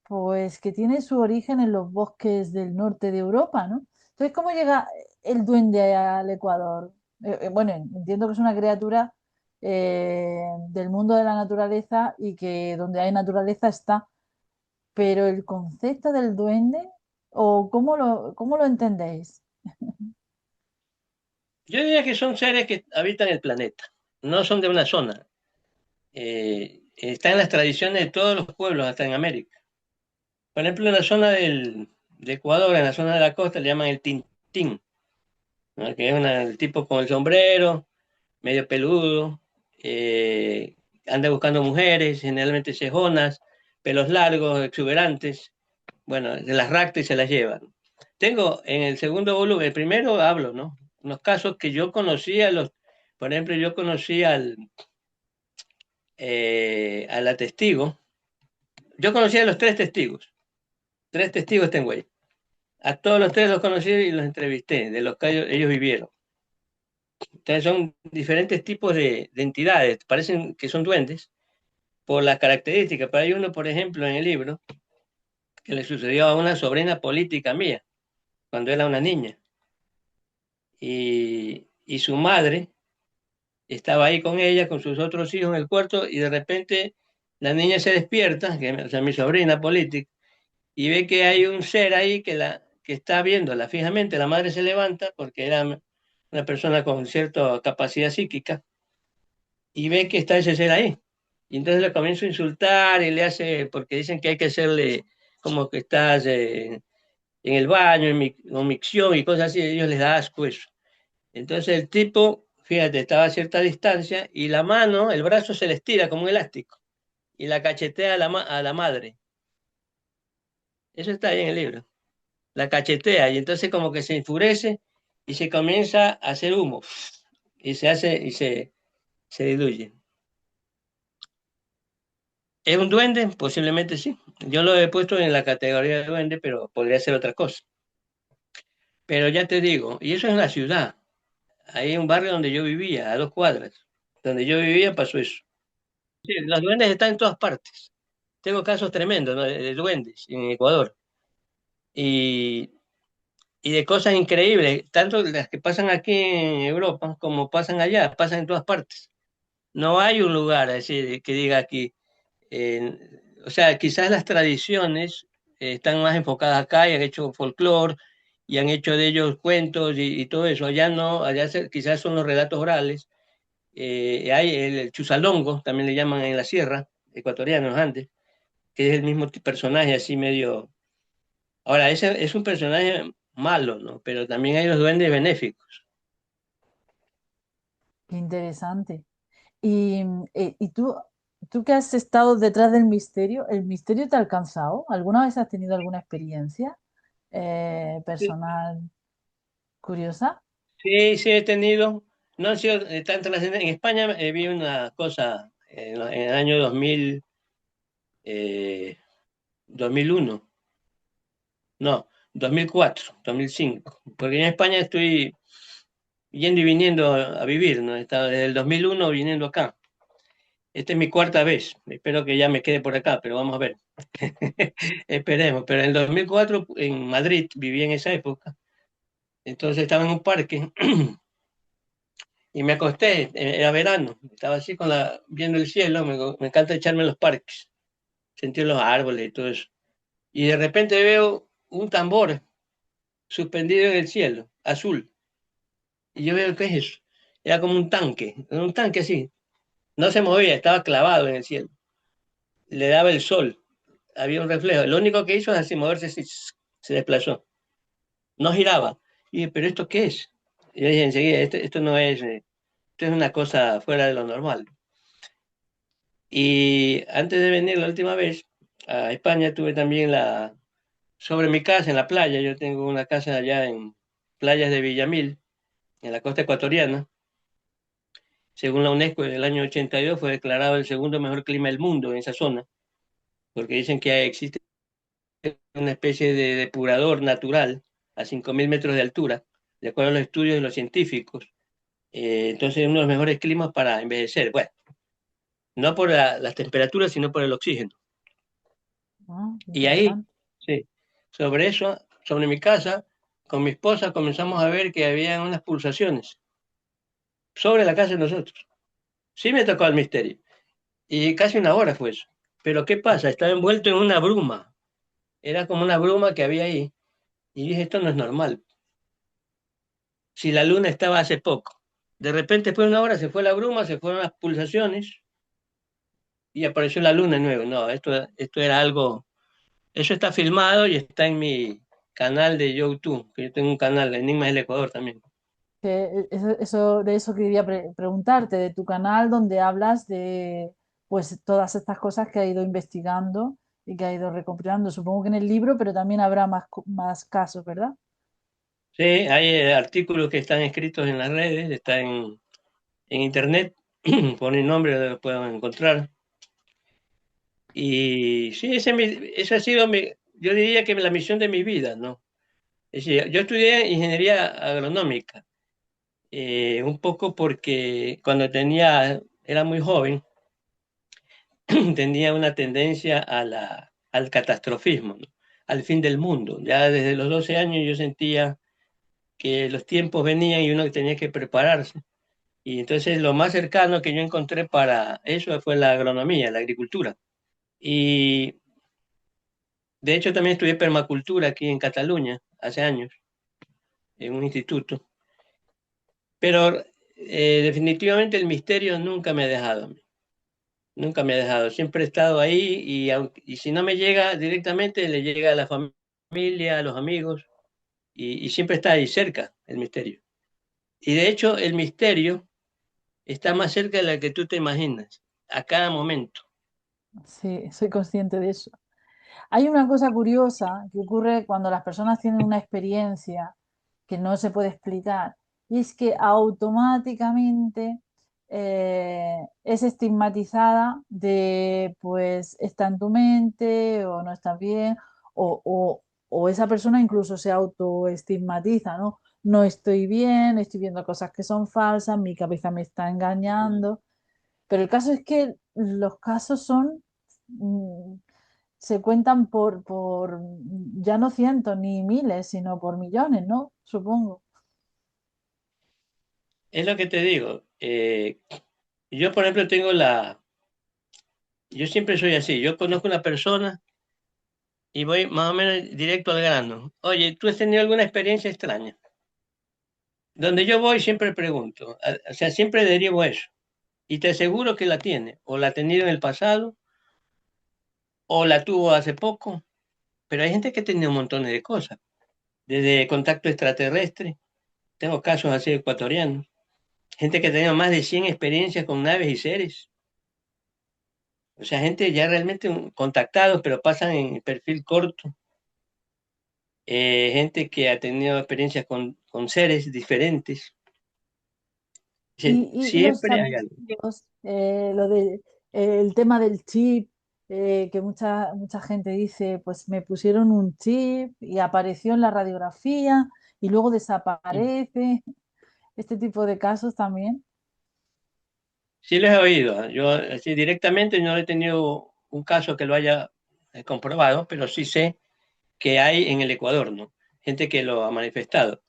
pues, que tiene su origen en los bosques del norte de Europa, ¿no? Entonces, ¿cómo llega el duende al Ecuador? Bueno, entiendo que es una criatura del mundo de la naturaleza y que donde hay naturaleza está, pero el concepto del duende, ¿o cómo lo entendéis? Yo diría que son seres que habitan el planeta, no son de una zona. Están en las tradiciones de todos los pueblos, hasta en América. Por ejemplo, en la zona de Ecuador, en la zona de la costa, le llaman el tintín, ¿no? Que es el tipo con el sombrero, medio peludo, anda buscando mujeres, generalmente cejonas, pelos largos, exuberantes. Bueno, de las rapta y se las llevan. Tengo en el segundo volumen, el primero hablo, ¿no? Unos casos que yo conocía, por ejemplo, yo conocí a la testigo. Yo conocía a los tres testigos tengo ahí. A todos los tres los conocí y los entrevisté, de los que ellos vivieron. Entonces son diferentes tipos de entidades, parecen que son duendes por las características. Pero hay uno, por ejemplo, en el libro que le sucedió a una sobrina política mía cuando era una niña. Y su madre estaba ahí con ella, con sus otros hijos en el cuarto, y de repente la niña se despierta, o sea, mi sobrina política, y ve que hay un ser ahí que está viéndola fijamente. La madre se levanta porque era una persona con cierta capacidad psíquica y ve que está ese ser ahí. Y entonces le comienza a insultar y le hace, porque dicen que hay que hacerle como que estás en el baño, en micción y cosas así, a ellos les da asco eso. Entonces el tipo, fíjate, estaba a cierta distancia y la mano, el brazo se le estira como un elástico y la cachetea a la madre. Eso está ahí en el libro. La cachetea y entonces como que se enfurece y se comienza a hacer humo y se diluye. ¿Es un duende? Posiblemente sí. Yo lo he puesto en la categoría de duende, pero podría ser otra cosa. Pero ya te digo, y eso es en la ciudad. Ahí en un barrio donde yo vivía, a 2 cuadras. Donde yo vivía pasó eso. Sí, los duendes están en todas partes. Tengo casos tremendos, ¿no? De duendes en Ecuador. Y, y de cosas increíbles, tanto las que pasan aquí en Europa como pasan allá, pasan en todas partes. No hay un lugar así que diga aquí. O sea, quizás las tradiciones están más enfocadas acá y han hecho folclore y han hecho de ellos cuentos y todo eso. Allá no, quizás son los relatos orales. Hay el chusalongo, también le llaman en la sierra ecuatoriana, en los Andes, que es el mismo personaje así medio. Ahora, ese es un personaje malo, ¿no? Pero también hay los duendes benéficos. Qué interesante. Y, y tú que has estado detrás del misterio, ¿el misterio te ha alcanzado? ¿Alguna vez has tenido alguna experiencia Sí, personal curiosa? sí, sí he tenido. No han sido tan trascendentes. En España vi una cosa en el año 2000, eh, 2001, no, 2004, 2005. Porque en España estoy yendo y viniendo a vivir, ¿no? He estado desde el 2001 viniendo acá. Esta es mi cuarta vez. Espero que ya me quede por acá, pero vamos a ver. Esperemos. Pero en el 2004 en Madrid viví en esa época. Entonces estaba en un parque y me acosté. Era verano. Estaba así viendo el cielo. Me encanta echarme en los parques, sentir los árboles y todo eso. Y de repente veo un tambor suspendido en el cielo, azul. Y yo veo, ¿qué es eso? Era como un tanque así. No se movía, estaba clavado en el cielo. Le daba el sol, había un reflejo. Lo único que hizo es así moverse, así, se desplazó. No giraba. Y dije, ¿pero esto qué es? Y yo dije enseguida, esto no es, esto es una cosa fuera de lo normal. Y antes de venir la última vez a España, tuve también sobre mi casa, en la playa. Yo tengo una casa allá en playas de Villamil, en la costa ecuatoriana. Según la UNESCO, en el año 82 fue declarado el segundo mejor clima del mundo en esa zona, porque dicen que existe una especie de depurador natural a 5.000 metros de altura, de acuerdo a los estudios de los científicos. Entonces, uno de los mejores climas para envejecer. Bueno, no por las temperaturas, sino por el oxígeno. Ah, Y ahí, interesante. sí, sobre eso, sobre mi casa, con mi esposa comenzamos a ver que había unas pulsaciones sobre la casa de nosotros. Sí me tocó el misterio. Y casi una hora fue eso. Pero ¿qué pasa? Estaba envuelto en una bruma. Era como una bruma que había ahí. Y dije, esto no es normal. Si la luna estaba hace poco. De repente, después de una hora, se fue la bruma, se fueron las pulsaciones y apareció la luna de nuevo. No, esto era algo. Eso está filmado y está en mi canal de YouTube, que yo tengo un canal, Enigmas del Ecuador también. De eso quería preguntarte, de tu canal donde hablas de pues todas estas cosas que ha ido investigando y que ha ido recopilando. Supongo que en el libro, pero también habrá más casos, ¿verdad? Sí, hay artículos que están escritos en las redes, están en internet, ponen nombre, lo pueden encontrar. Y sí, esa ha sido yo diría que la misión de mi vida, ¿no? Es decir, yo estudié ingeniería agronómica, un poco porque cuando era muy joven, tenía una tendencia al catastrofismo, ¿no? Al fin del mundo. Ya desde los 12 años yo sentía que los tiempos venían y uno tenía que prepararse. Y entonces lo más cercano que yo encontré para eso fue la agronomía, la agricultura. Y de hecho también estudié permacultura aquí en Cataluña hace años, en un instituto. Pero definitivamente el misterio nunca me ha dejado a mí. Nunca me ha dejado. Siempre he estado ahí y si no me llega directamente, le llega a la familia, a los amigos y siempre está ahí cerca el misterio. Y de hecho, el misterio está más cerca de la que tú te imaginas, a cada momento. Sí, soy consciente de eso. Hay una cosa curiosa que ocurre cuando las personas tienen una experiencia que no se puede explicar, y es que automáticamente es estigmatizada de, pues, está en tu mente o no está bien, o, o- o esa persona incluso se autoestigmatiza, ¿no? No estoy bien, estoy viendo cosas que son falsas, mi cabeza me está engañando, pero el caso es que los casos son... se cuentan por ya no cientos ni miles, sino por millones, ¿no? Supongo. Es lo que te digo. Yo, por ejemplo, yo siempre soy así. Yo conozco una persona y voy más o menos directo al grano. Oye, ¿tú has tenido alguna experiencia extraña? Donde yo voy siempre pregunto, o sea, siempre derivo eso. Y te aseguro que la tiene, o la ha tenido en el pasado, o la tuvo hace poco, pero hay gente que ha tenido un montón de cosas, desde contacto extraterrestre, tengo casos así ecuatorianos, gente que ha tenido más de 100 experiencias con naves y seres, o sea, gente ya realmente contactados, pero pasan en perfil corto, gente que ha tenido experiencias con seres diferentes. Y los Siempre hay algo. fallecidos, lo de, el tema del chip, que mucha gente dice, pues me pusieron un chip y apareció en la radiografía y luego desaparece. Este tipo de casos también. Sí los he oído. Yo así directamente no he tenido un caso que lo haya comprobado, pero sí sé que hay en el Ecuador, ¿no? Gente que lo ha manifestado.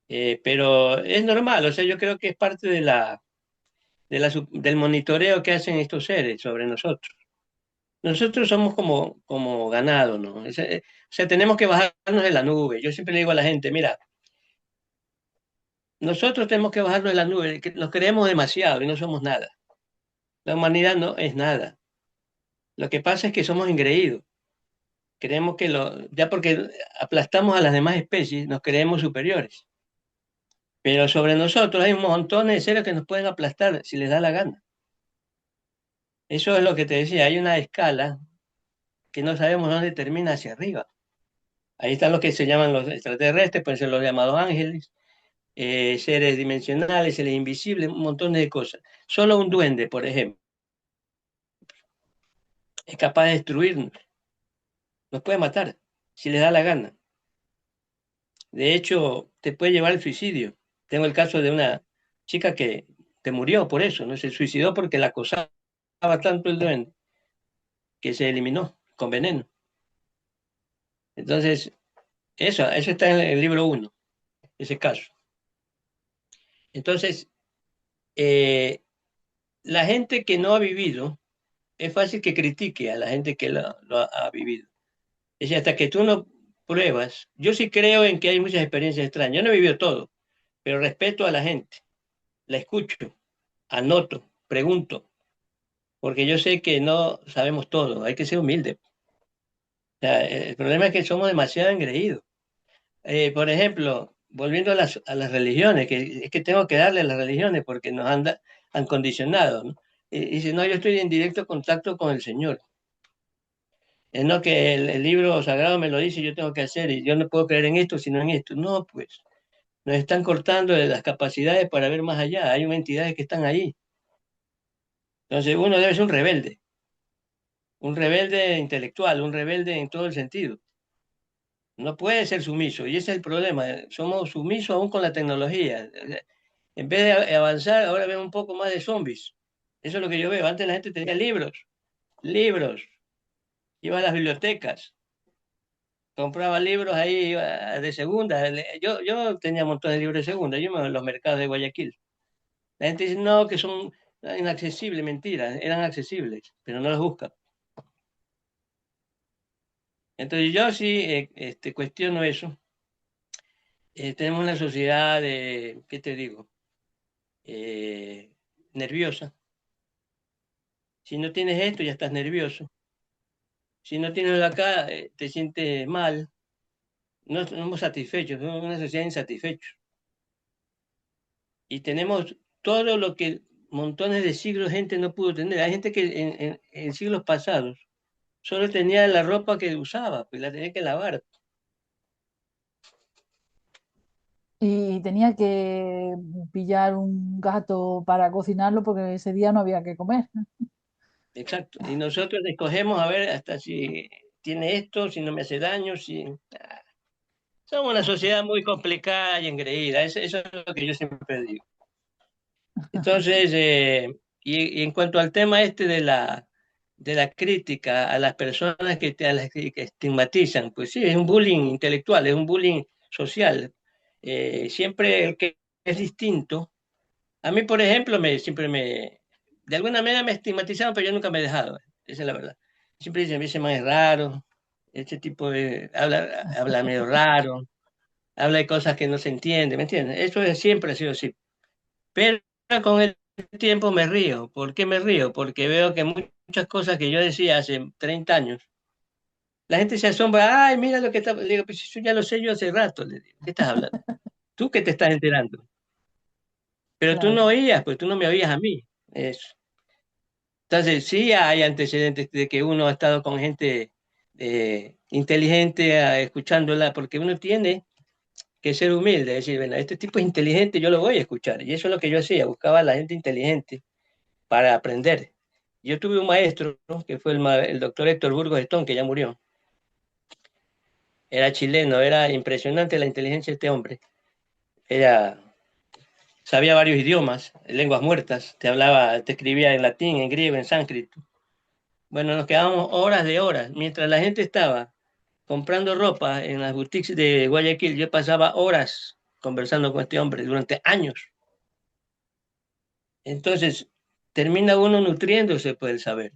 Pero es normal, o sea, yo creo que es parte del monitoreo que hacen estos seres sobre nosotros. Nosotros somos como ganado, ¿no? O sea, tenemos que bajarnos de la nube. Yo siempre le digo a la gente, mira, nosotros tenemos que bajarnos de la nube, que nos creemos demasiado y no somos nada. La humanidad no es nada. Lo que pasa es que somos engreídos. Creemos que ya porque aplastamos a las demás especies, nos creemos superiores. Pero sobre nosotros hay un montón de seres que nos pueden aplastar si les da la gana. Eso es lo que te decía, hay una escala que no sabemos dónde termina hacia arriba. Ahí están los que se llaman los extraterrestres, pueden ser los llamados ángeles, seres dimensionales, seres invisibles, un montón de cosas. Solo un duende, por ejemplo, es capaz de destruirnos, nos puede matar si les da la gana. De hecho, te puede llevar al suicidio. Tengo el caso de una chica que murió por eso, ¿no? Se suicidó porque la acosaba tanto el duende que se eliminó con veneno. Entonces, eso está en el libro uno, ese caso. Entonces, eh, la gente que no ha vivido, es fácil que critique a la gente que lo ha vivido. Es decir, hasta que tú no pruebas, yo sí creo en que hay muchas experiencias extrañas. Yo no he vivido todo, pero respeto a la gente, la escucho, anoto, pregunto, porque yo sé que no sabemos todo, hay que ser humilde. O sea, el problema es que somos demasiado engreídos. Por ejemplo, volviendo a las religiones, que es que tengo que darle a las religiones porque han condicionado, ¿no? Y dice, no, yo estoy en directo contacto con el Señor. Es no que el libro sagrado me lo dice, yo tengo que hacer, y yo no puedo creer en esto, sino en esto. No, pues, nos están cortando de las capacidades para ver más allá. Hay entidades que están ahí. Entonces, uno debe ser un rebelde intelectual, un rebelde en todo el sentido. No puede ser sumiso, y ese es el problema. Somos sumisos aún con la tecnología. En vez de avanzar, ahora vemos un poco más de zombies. Eso es lo que yo veo. Antes la gente tenía libros, iba a las bibliotecas, compraba libros ahí de segunda. Yo tenía montones de libros de segunda, yo me en los mercados de Guayaquil. La gente dice, no, que son inaccesibles, mentira, eran accesibles, pero no los buscan. Entonces yo sí cuestiono eso. Tenemos una sociedad de, ¿qué te digo? Eh, nerviosa. Si no tienes esto, ya estás nervioso. Si no tienes lo de acá, te sientes mal. No estamos satisfechos, somos una sociedad insatisfecha. y tenemos todo lo que montones de siglos gente no pudo tener. Hay gente que en siglos pasados solo tenía la ropa que usaba, pues la tenía que lavar. Y tenía que pillar un gato para cocinarlo porque ese día no había que comer. Exacto. Y nosotros escogemos a ver hasta si tiene esto, si no me hace daño, si... Somos una sociedad muy complicada y engreída, eso es lo que yo siempre digo. Entonces, y en cuanto al tema este de la crítica a las personas a las que estigmatizan, pues sí, es un bullying intelectual, es un bullying social. Siempre el que es distinto, a mí, por ejemplo, de alguna manera me estigmatizaron, pero yo nunca me he dejado, esa es la verdad. Siempre dicen, ese man es raro, este tipo habla medio raro, habla de cosas que no se entienden, ¿me entiendes? Siempre ha sido así. Pero con el tiempo me río. ¿Por qué me río? Porque veo que muchas cosas que yo decía hace 30 años, la gente se asombra, ay, mira lo que está. Le digo, pues eso ya lo sé yo hace rato, le digo, ¿qué estás hablando? ¿Tú qué te estás enterando? Pero tú no Claro. oías, pues tú no me oías a mí. Eso. Entonces, sí hay antecedentes de que uno ha estado con gente inteligente, escuchándola, porque uno tiene que ser humilde, decir, bueno, este tipo es inteligente, yo lo voy a escuchar. Y eso es lo que yo hacía, buscaba a la gente inteligente para aprender. Yo tuve un maestro, ¿no? Que fue el doctor Héctor Burgos Estón, que ya murió. Era chileno, era impresionante la inteligencia de este hombre. Era, sabía varios idiomas, lenguas muertas, te escribía en latín, en griego, en sánscrito. Bueno, nos quedábamos horas de horas. Mientras la gente estaba comprando ropa en las boutiques de Guayaquil, yo pasaba horas conversando con este hombre durante años. Entonces, termina uno nutriéndose por el saber.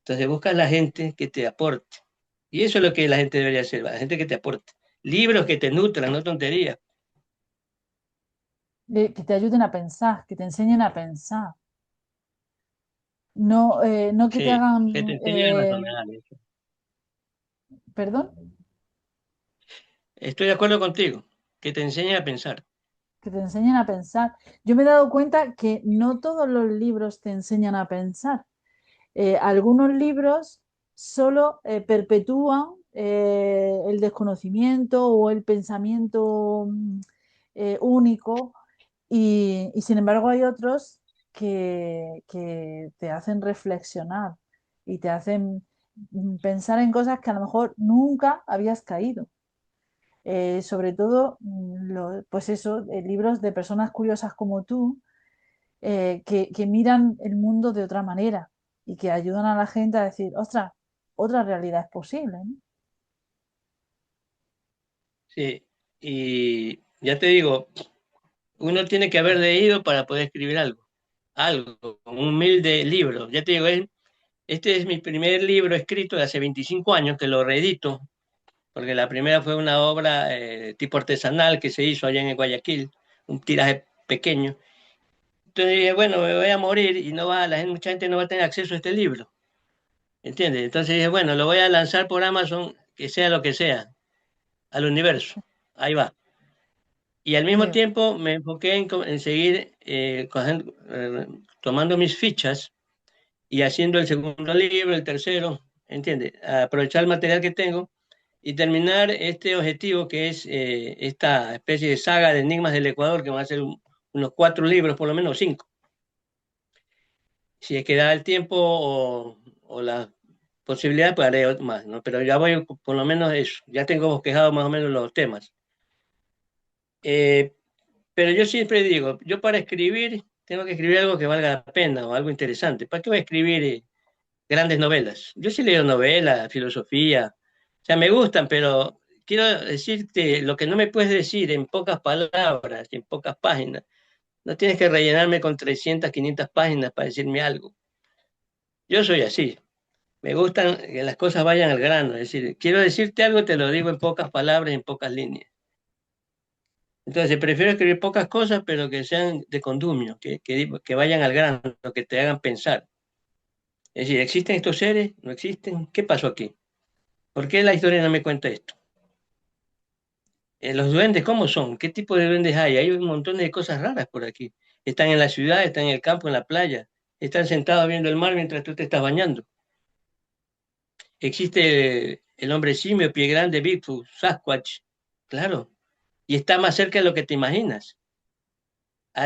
Entonces, busca la gente que te aporte. Y eso es lo que la gente debería hacer, la gente que te aporte. Libros que te nutran, no tonterías. Que te ayuden a pensar, que te enseñen a pensar. No, no que te Sí, que te hagan, enseñen a razonar. perdón, Estoy de acuerdo contigo, que te enseñen a pensar. que te enseñen a pensar. Yo me he dado cuenta que no todos los libros te enseñan a pensar. Algunos libros solo perpetúan el desconocimiento o el pensamiento único y sin embargo hay otros que te hacen reflexionar y te hacen pensar en cosas que a lo mejor nunca habías caído. Sobre todo, pues eso, libros de personas curiosas como tú, que miran el mundo de otra manera y que ayudan a la gente a decir, ostras, otra realidad es posible, ¿no? Sí, y ya te digo, uno tiene que haber leído para poder escribir algo, un humilde libro. Ya te digo, este es mi primer libro escrito de hace 25 años, que lo reedito, porque la primera fue una obra tipo artesanal que se hizo allá en Guayaquil, un tiraje pequeño. Entonces dije, bueno, me voy a morir y mucha gente no va a tener acceso a este libro, ¿entiendes? Entonces dije, bueno, lo voy a lanzar por Amazon, que sea lo que sea, al universo. Ahí va. Y al mismo Qué tiempo me enfoqué en seguir tomando mis fichas y haciendo el segundo libro, el tercero, ¿entiendes? Aprovechar el material que tengo y terminar este objetivo que es esta especie de saga de enigmas del Ecuador, que van a ser unos 4 libros, por lo menos 5. Si es que da el tiempo o la posibilidad, pues haré más, ¿no? Pero ya voy por lo menos eso, ya tengo bosquejado más o menos los temas. Eh, pero yo siempre digo, yo para escribir tengo que escribir algo que valga la pena o algo interesante. ¿Para qué voy a escribir grandes novelas? Yo sí leo novelas, filosofía, o sea, me gustan, pero quiero decirte lo que no me puedes decir en pocas palabras, en pocas páginas. No tienes que rellenarme con 300, 500 páginas para decirme algo. Yo soy así. Me gustan que las cosas vayan al grano, es decir, quiero decirte algo, te lo digo en pocas palabras, en pocas líneas. Entonces, prefiero escribir pocas cosas, pero que sean de condumio, que vayan al grano, que te hagan pensar. Es decir, ¿existen estos seres? ¿No existen? ¿Qué pasó aquí? ¿Por qué la historia no me cuenta esto? Los duendes, ¿cómo son? ¿Qué tipo de duendes hay? Hay un montón de cosas raras por aquí. Están en la ciudad, están en el campo, en la playa. Están sentados viendo el mar mientras tú te estás bañando. Existe el hombre simio, pie grande, Bigfoot, Sasquatch. Claro. Y está más cerca de lo que te imaginas.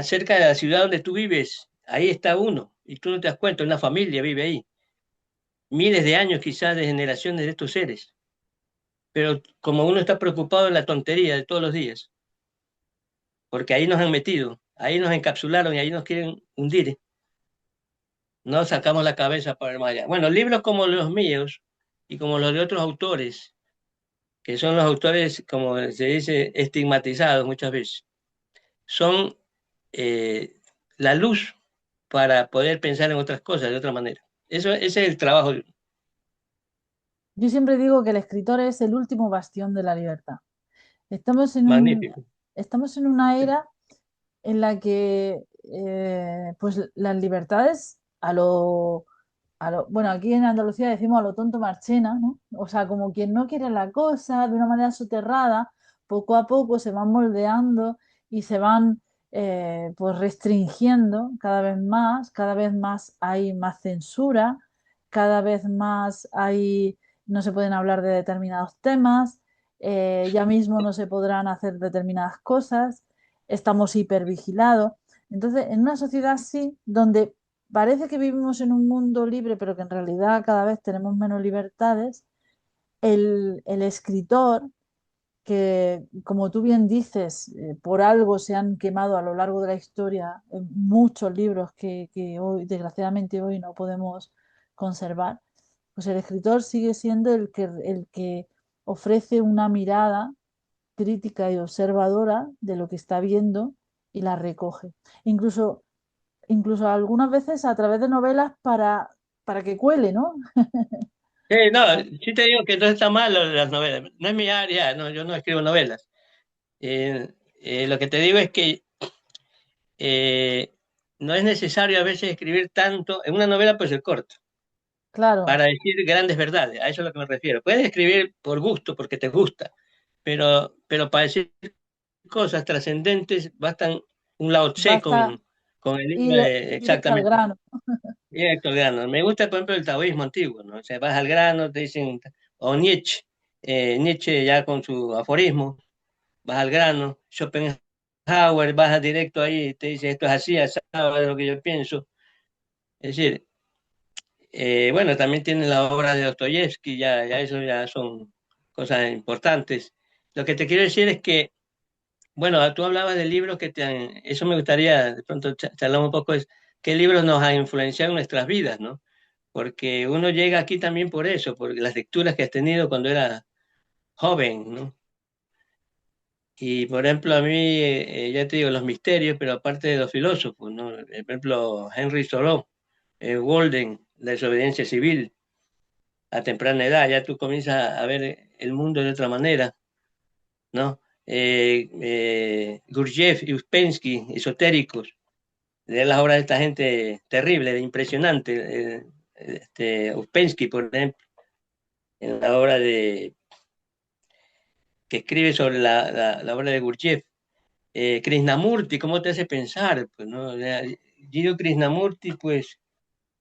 Cerca de la ciudad donde tú vives, ahí está uno. Y tú no te das cuenta, una familia vive ahí. Miles de años quizás de generaciones de estos seres. Pero como uno está preocupado en la tontería de todos los días, porque ahí nos han metido, ahí nos encapsularon y ahí nos quieren hundir, no sacamos la cabeza para el más allá. Bueno, libros como los míos y como los de otros autores, que son los autores, como se dice, estigmatizados muchas veces, son eh, la luz para poder pensar en otras cosas de otra manera. Ese es el trabajo Yo siempre digo que el escritor es el último bastión de la libertad. Estamos en magnífico. estamos en una era en la que pues las libertades bueno, aquí en Andalucía decimos a lo tonto marchena, ¿no? O sea, como quien no quiere la cosa, de una manera soterrada, poco a poco se van moldeando y se van pues restringiendo cada vez más hay más censura, cada vez más hay, no se pueden hablar de determinados temas, ya mismo no se podrán hacer determinadas cosas, estamos hipervigilados. Entonces, en una sociedad así, donde parece que vivimos en un mundo libre, pero que en realidad cada vez tenemos menos libertades, el escritor, que como tú bien dices, por algo se han quemado a lo largo de la historia muchos libros que hoy, desgraciadamente, hoy no podemos conservar, pues el escritor sigue siendo el que ofrece una mirada crítica y observadora de lo que está viendo y la recoge. Incluso incluso algunas veces a través de novelas para que cuele, ¿no? No, sí te digo que no está mal lo de las novelas. No es mi área, no, yo no escribo novelas. Lo que te digo es que eh, no es necesario a veces escribir tanto. En una novela puede ser corto, Claro, para decir grandes verdades, a eso es a lo que me refiero. Puedes escribir por gusto, porque te gusta, pero para decir cosas trascendentes bastan un Lao Tse basta con el libro ir directo al exactamente. grano. Directo al grano. Me gusta, por ejemplo, el taoísmo antiguo, ¿no? O sea, vas al grano, te dicen, o Nietzsche, Nietzsche ya con su aforismo, vas al grano, Schopenhauer, vas directo ahí, te dice esto es así, asado de lo que yo pienso. Es decir, bueno, también tiene la obra de Dostoyevsky, ya eso ya son cosas importantes. Lo que te quiero decir es que, bueno, tú hablabas de libros que te han, eso me gustaría, de pronto charlar un poco, es qué libros nos han influenciado en nuestras vidas, ¿no? Porque uno llega aquí también por eso, por las lecturas que has tenido cuando era joven, ¿no? Y por ejemplo, a mí, ya te digo, los misterios, pero aparte de los filósofos, ¿no? Por ejemplo, Henry Thoreau, Walden, La desobediencia civil, a temprana edad, ya tú comienzas a ver el mundo de otra manera, ¿no? Gurdjieff y Uspensky, esotéricos, de las obras de esta gente terrible, impresionante. Uspensky, por ejemplo, en la obra que escribe sobre la obra de Gurdjieff. Krishnamurti, ¿cómo te hace pensar? Pues, ¿no? O sea, Jiddu Krishnamurti, pues,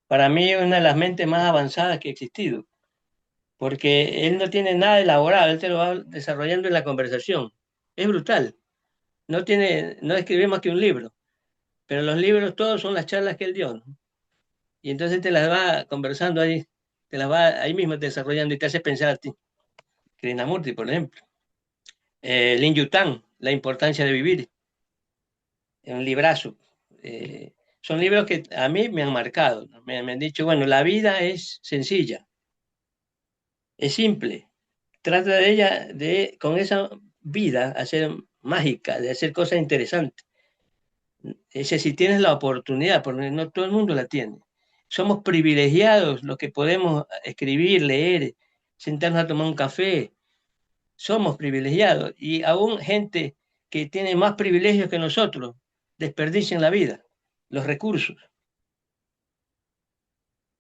para mí es una de las mentes más avanzadas que ha existido, porque él no tiene nada elaborado, él te lo va desarrollando en la conversación. Es brutal. No escribe más que un libro, pero los libros todos son las charlas que él dio, ¿no? Y entonces te las va conversando ahí, te las va ahí mismo desarrollando y te hace pensar a ti. Krishnamurti, por ejemplo. Lin Yutang, La importancia de vivir, es un librazo. Son libros que a mí me han marcado, ¿no? Me han dicho, bueno, la vida es sencilla, es simple. Trata de ella, con esa vida, hacer mágica, de hacer cosas interesantes. Ese, si tienes la oportunidad, porque no todo el mundo la tiene. Somos privilegiados los que podemos escribir, leer, sentarnos a tomar un café. Somos privilegiados. Y aún gente que tiene más privilegios que nosotros desperdician la vida, los recursos.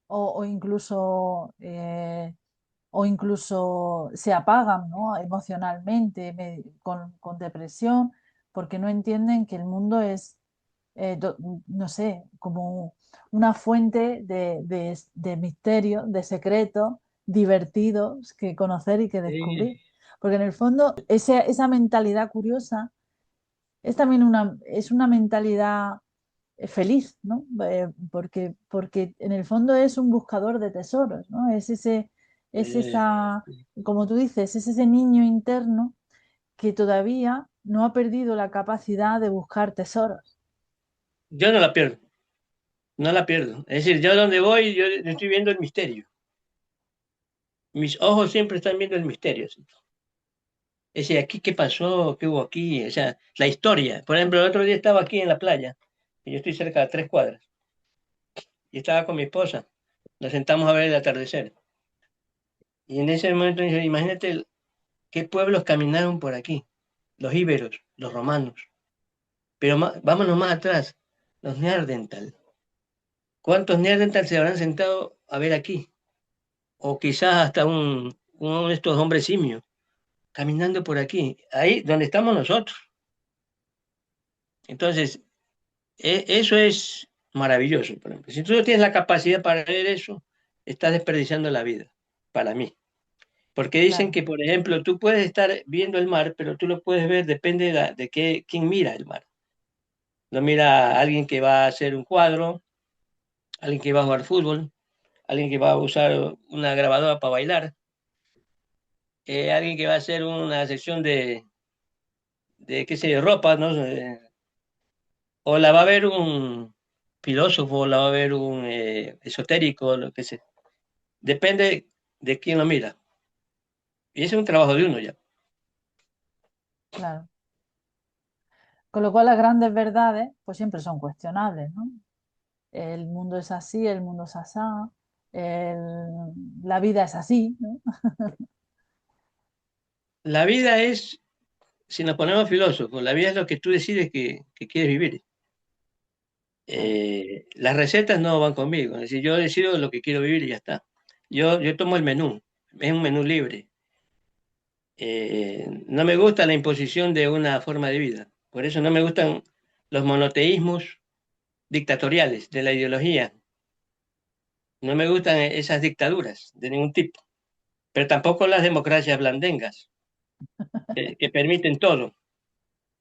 O incluso o incluso se apagan, ¿no? Emocionalmente, con depresión, porque no entienden que el mundo es, no sé, como una fuente de misterio, de secretos divertidos que conocer y que Sí. descubrir. Porque en el fondo esa mentalidad curiosa es también es una mentalidad feliz, ¿no? Porque en el fondo es un buscador de tesoros, ¿no? Es Eh, esa, como tú dices, es ese niño interno que todavía no ha perdido la capacidad de buscar tesoros. yo no la pierdo, no la pierdo. Es decir, yo donde voy, yo estoy viendo el misterio. Mis ojos siempre están viendo el misterio. ¿Sí? Es decir, aquí qué pasó, qué hubo aquí, o sea, la historia. Por ejemplo, el otro día estaba aquí en la playa, y yo estoy cerca de 3 cuadras, y estaba con mi esposa. Nos sentamos a ver el atardecer. Y en ese momento dije, imagínate qué pueblos caminaron por aquí. Los íberos, los romanos. Pero vámonos más atrás, los Neandertal. ¿Cuántos Neandertal se habrán sentado a ver aquí? O quizás hasta uno de estos hombres simios, caminando por aquí, ahí donde estamos nosotros. Entonces, eso es maravilloso. Por ejemplo. Si tú no tienes la capacidad para ver eso, estás desperdiciando la vida, para mí. Porque dicen Claro, que, por ejemplo, tú puedes estar viendo el mar, pero tú lo puedes ver, depende de quién mira el mar. Lo mira alguien que va a hacer un cuadro, alguien que va a jugar fútbol, alguien que va a usar una grabadora para bailar, alguien que va a hacer una sección de qué sé yo, ropa, ¿no? O la va a ver un filósofo, o la va a ver un esotérico, lo que sea. Depende de quién lo mira. Y ese es un trabajo de uno ya. claro. Con lo cual las grandes verdades pues siempre son cuestionables, ¿no? El mundo es así, el mundo es asá, la vida es así, ¿no? La vida es, si nos ponemos filósofos, la vida es lo que tú decides que quieres vivir. Claro, Las recetas no van conmigo, es decir, yo decido lo que quiero vivir y ya está. Yo tomo el menú, es un menú libre. No me gusta la imposición de una forma de vida, por eso no me gustan los monoteísmos dictatoriales de la ideología, no me gustan esas dictaduras de ningún tipo, pero tampoco las democracias blandengas, que permiten todo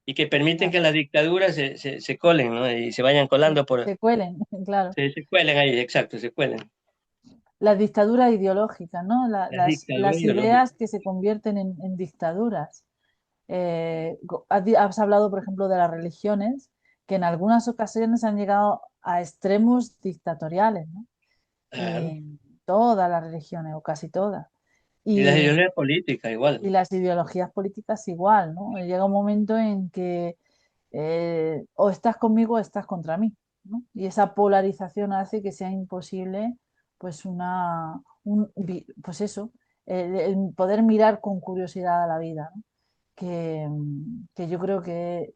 y que permiten claro. que las dictaduras se colen, ¿no? Y se vayan colando Se cuelen, claro. se cuelen ahí, exacto, se cuelen. Las dictaduras ideológicas, ¿no? Las dictaduras Las ideológicas. ideas que se convierten en dictaduras. Has hablado, por ejemplo, de las religiones, que en algunas ocasiones han llegado a extremos dictatoriales, ¿no? Claro. Y todas las religiones, o casi todas. Y las Y, ideologías políticas igual. y las ideologías políticas igual, ¿no? Llega un momento en que o estás conmigo o estás contra mí, ¿no? Y esa polarización hace que sea imposible, pues, pues eso, el poder mirar con curiosidad a la vida, ¿no? Que yo creo que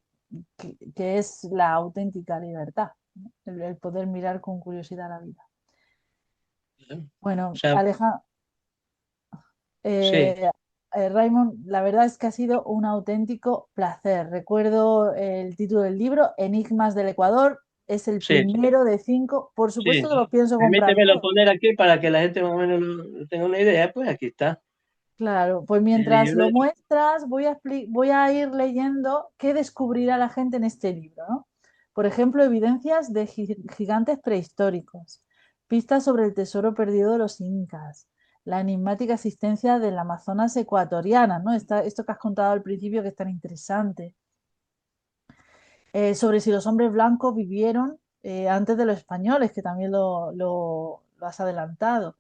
es la auténtica libertad, ¿no? El poder mirar con curiosidad a la vida. ¿No? O Bueno, sea, sí, Eh, Raymond, la verdad es que ha sido un auténtico placer. Recuerdo el título del libro, Enigmas del Ecuador. Es el sí, primero de 5. Por sí. supuesto que los pienso comprar Permítemelo todos. poner aquí para que la gente más o menos tenga una idea, pues aquí está. Claro, pues El mientras libro lo muestras, voy a ir leyendo qué descubrirá la gente en este libro, ¿no? Por ejemplo, evidencias de gigantes prehistóricos, pistas sobre el tesoro perdido de los incas, la enigmática existencia del Amazonas ecuatoriana, ¿no? Esto que has contado al principio que es tan interesante, sobre si los hombres blancos vivieron antes de los españoles, que también lo has adelantado.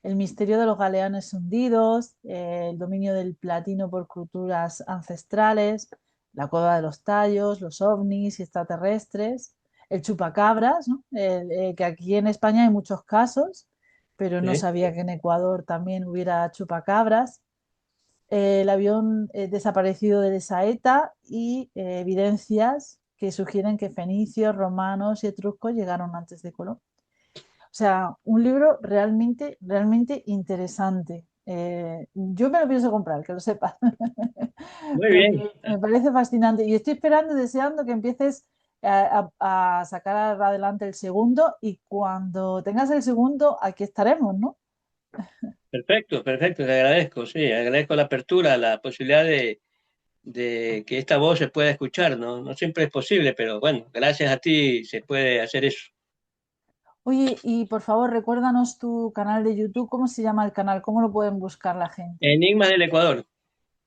El misterio de los galeanes hundidos, el dominio del platino por culturas ancestrales, la cueva de los tallos, los ovnis y extraterrestres, el chupacabras, ¿no? Que aquí en España hay muchos casos, pero no Sí, sabía que en Ecuador también hubiera chupacabras, el avión desaparecido de Saeta y evidencias que sugieren que fenicios, romanos y etruscos llegaron antes de Colón. O sea, un libro realmente, realmente interesante. Yo me lo pienso comprar, que lo sepas. Muy bien, Me parece fascinante y estoy esperando, deseando que empieces a sacar adelante el segundo y cuando tengas el segundo, aquí estaremos, ¿no? perfecto, perfecto, te agradezco, sí, agradezco la apertura, la posibilidad de que esta voz se pueda escuchar, ¿no? No siempre es posible, pero bueno, gracias a ti se puede hacer eso. Oye, y por favor, recuérdanos tu canal de YouTube. ¿Cómo se llama el canal? ¿Cómo lo pueden buscar la gente? Enigmas del Ecuador,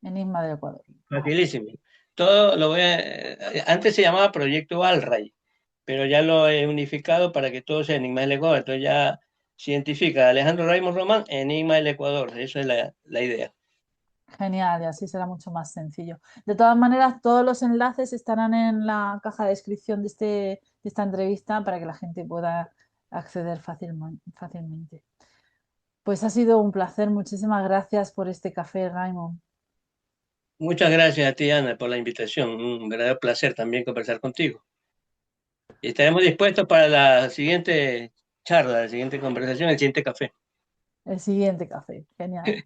Enigma del Ecuador. Vale. facilísimo. Todo lo voy a, antes se llamaba Proyecto Alray, pero ya lo he unificado para que todo sea Enigma del Ecuador. Entonces ya se identifica Alejandro Raymond Román, Enigma del Ecuador. Esa es la idea. Genial, y así será mucho más sencillo. De todas maneras, todos los enlaces estarán en la caja de descripción de esta entrevista para que la gente pueda acceder fácilmente. Pues ha sido un placer. Muchísimas gracias por este café, Raymond. Muchas gracias a ti, Ana, por la invitación. Un verdadero placer también conversar contigo. Y estaremos dispuestos para la siguiente charla, la siguiente conversación, el siguiente café. El siguiente café. Genial.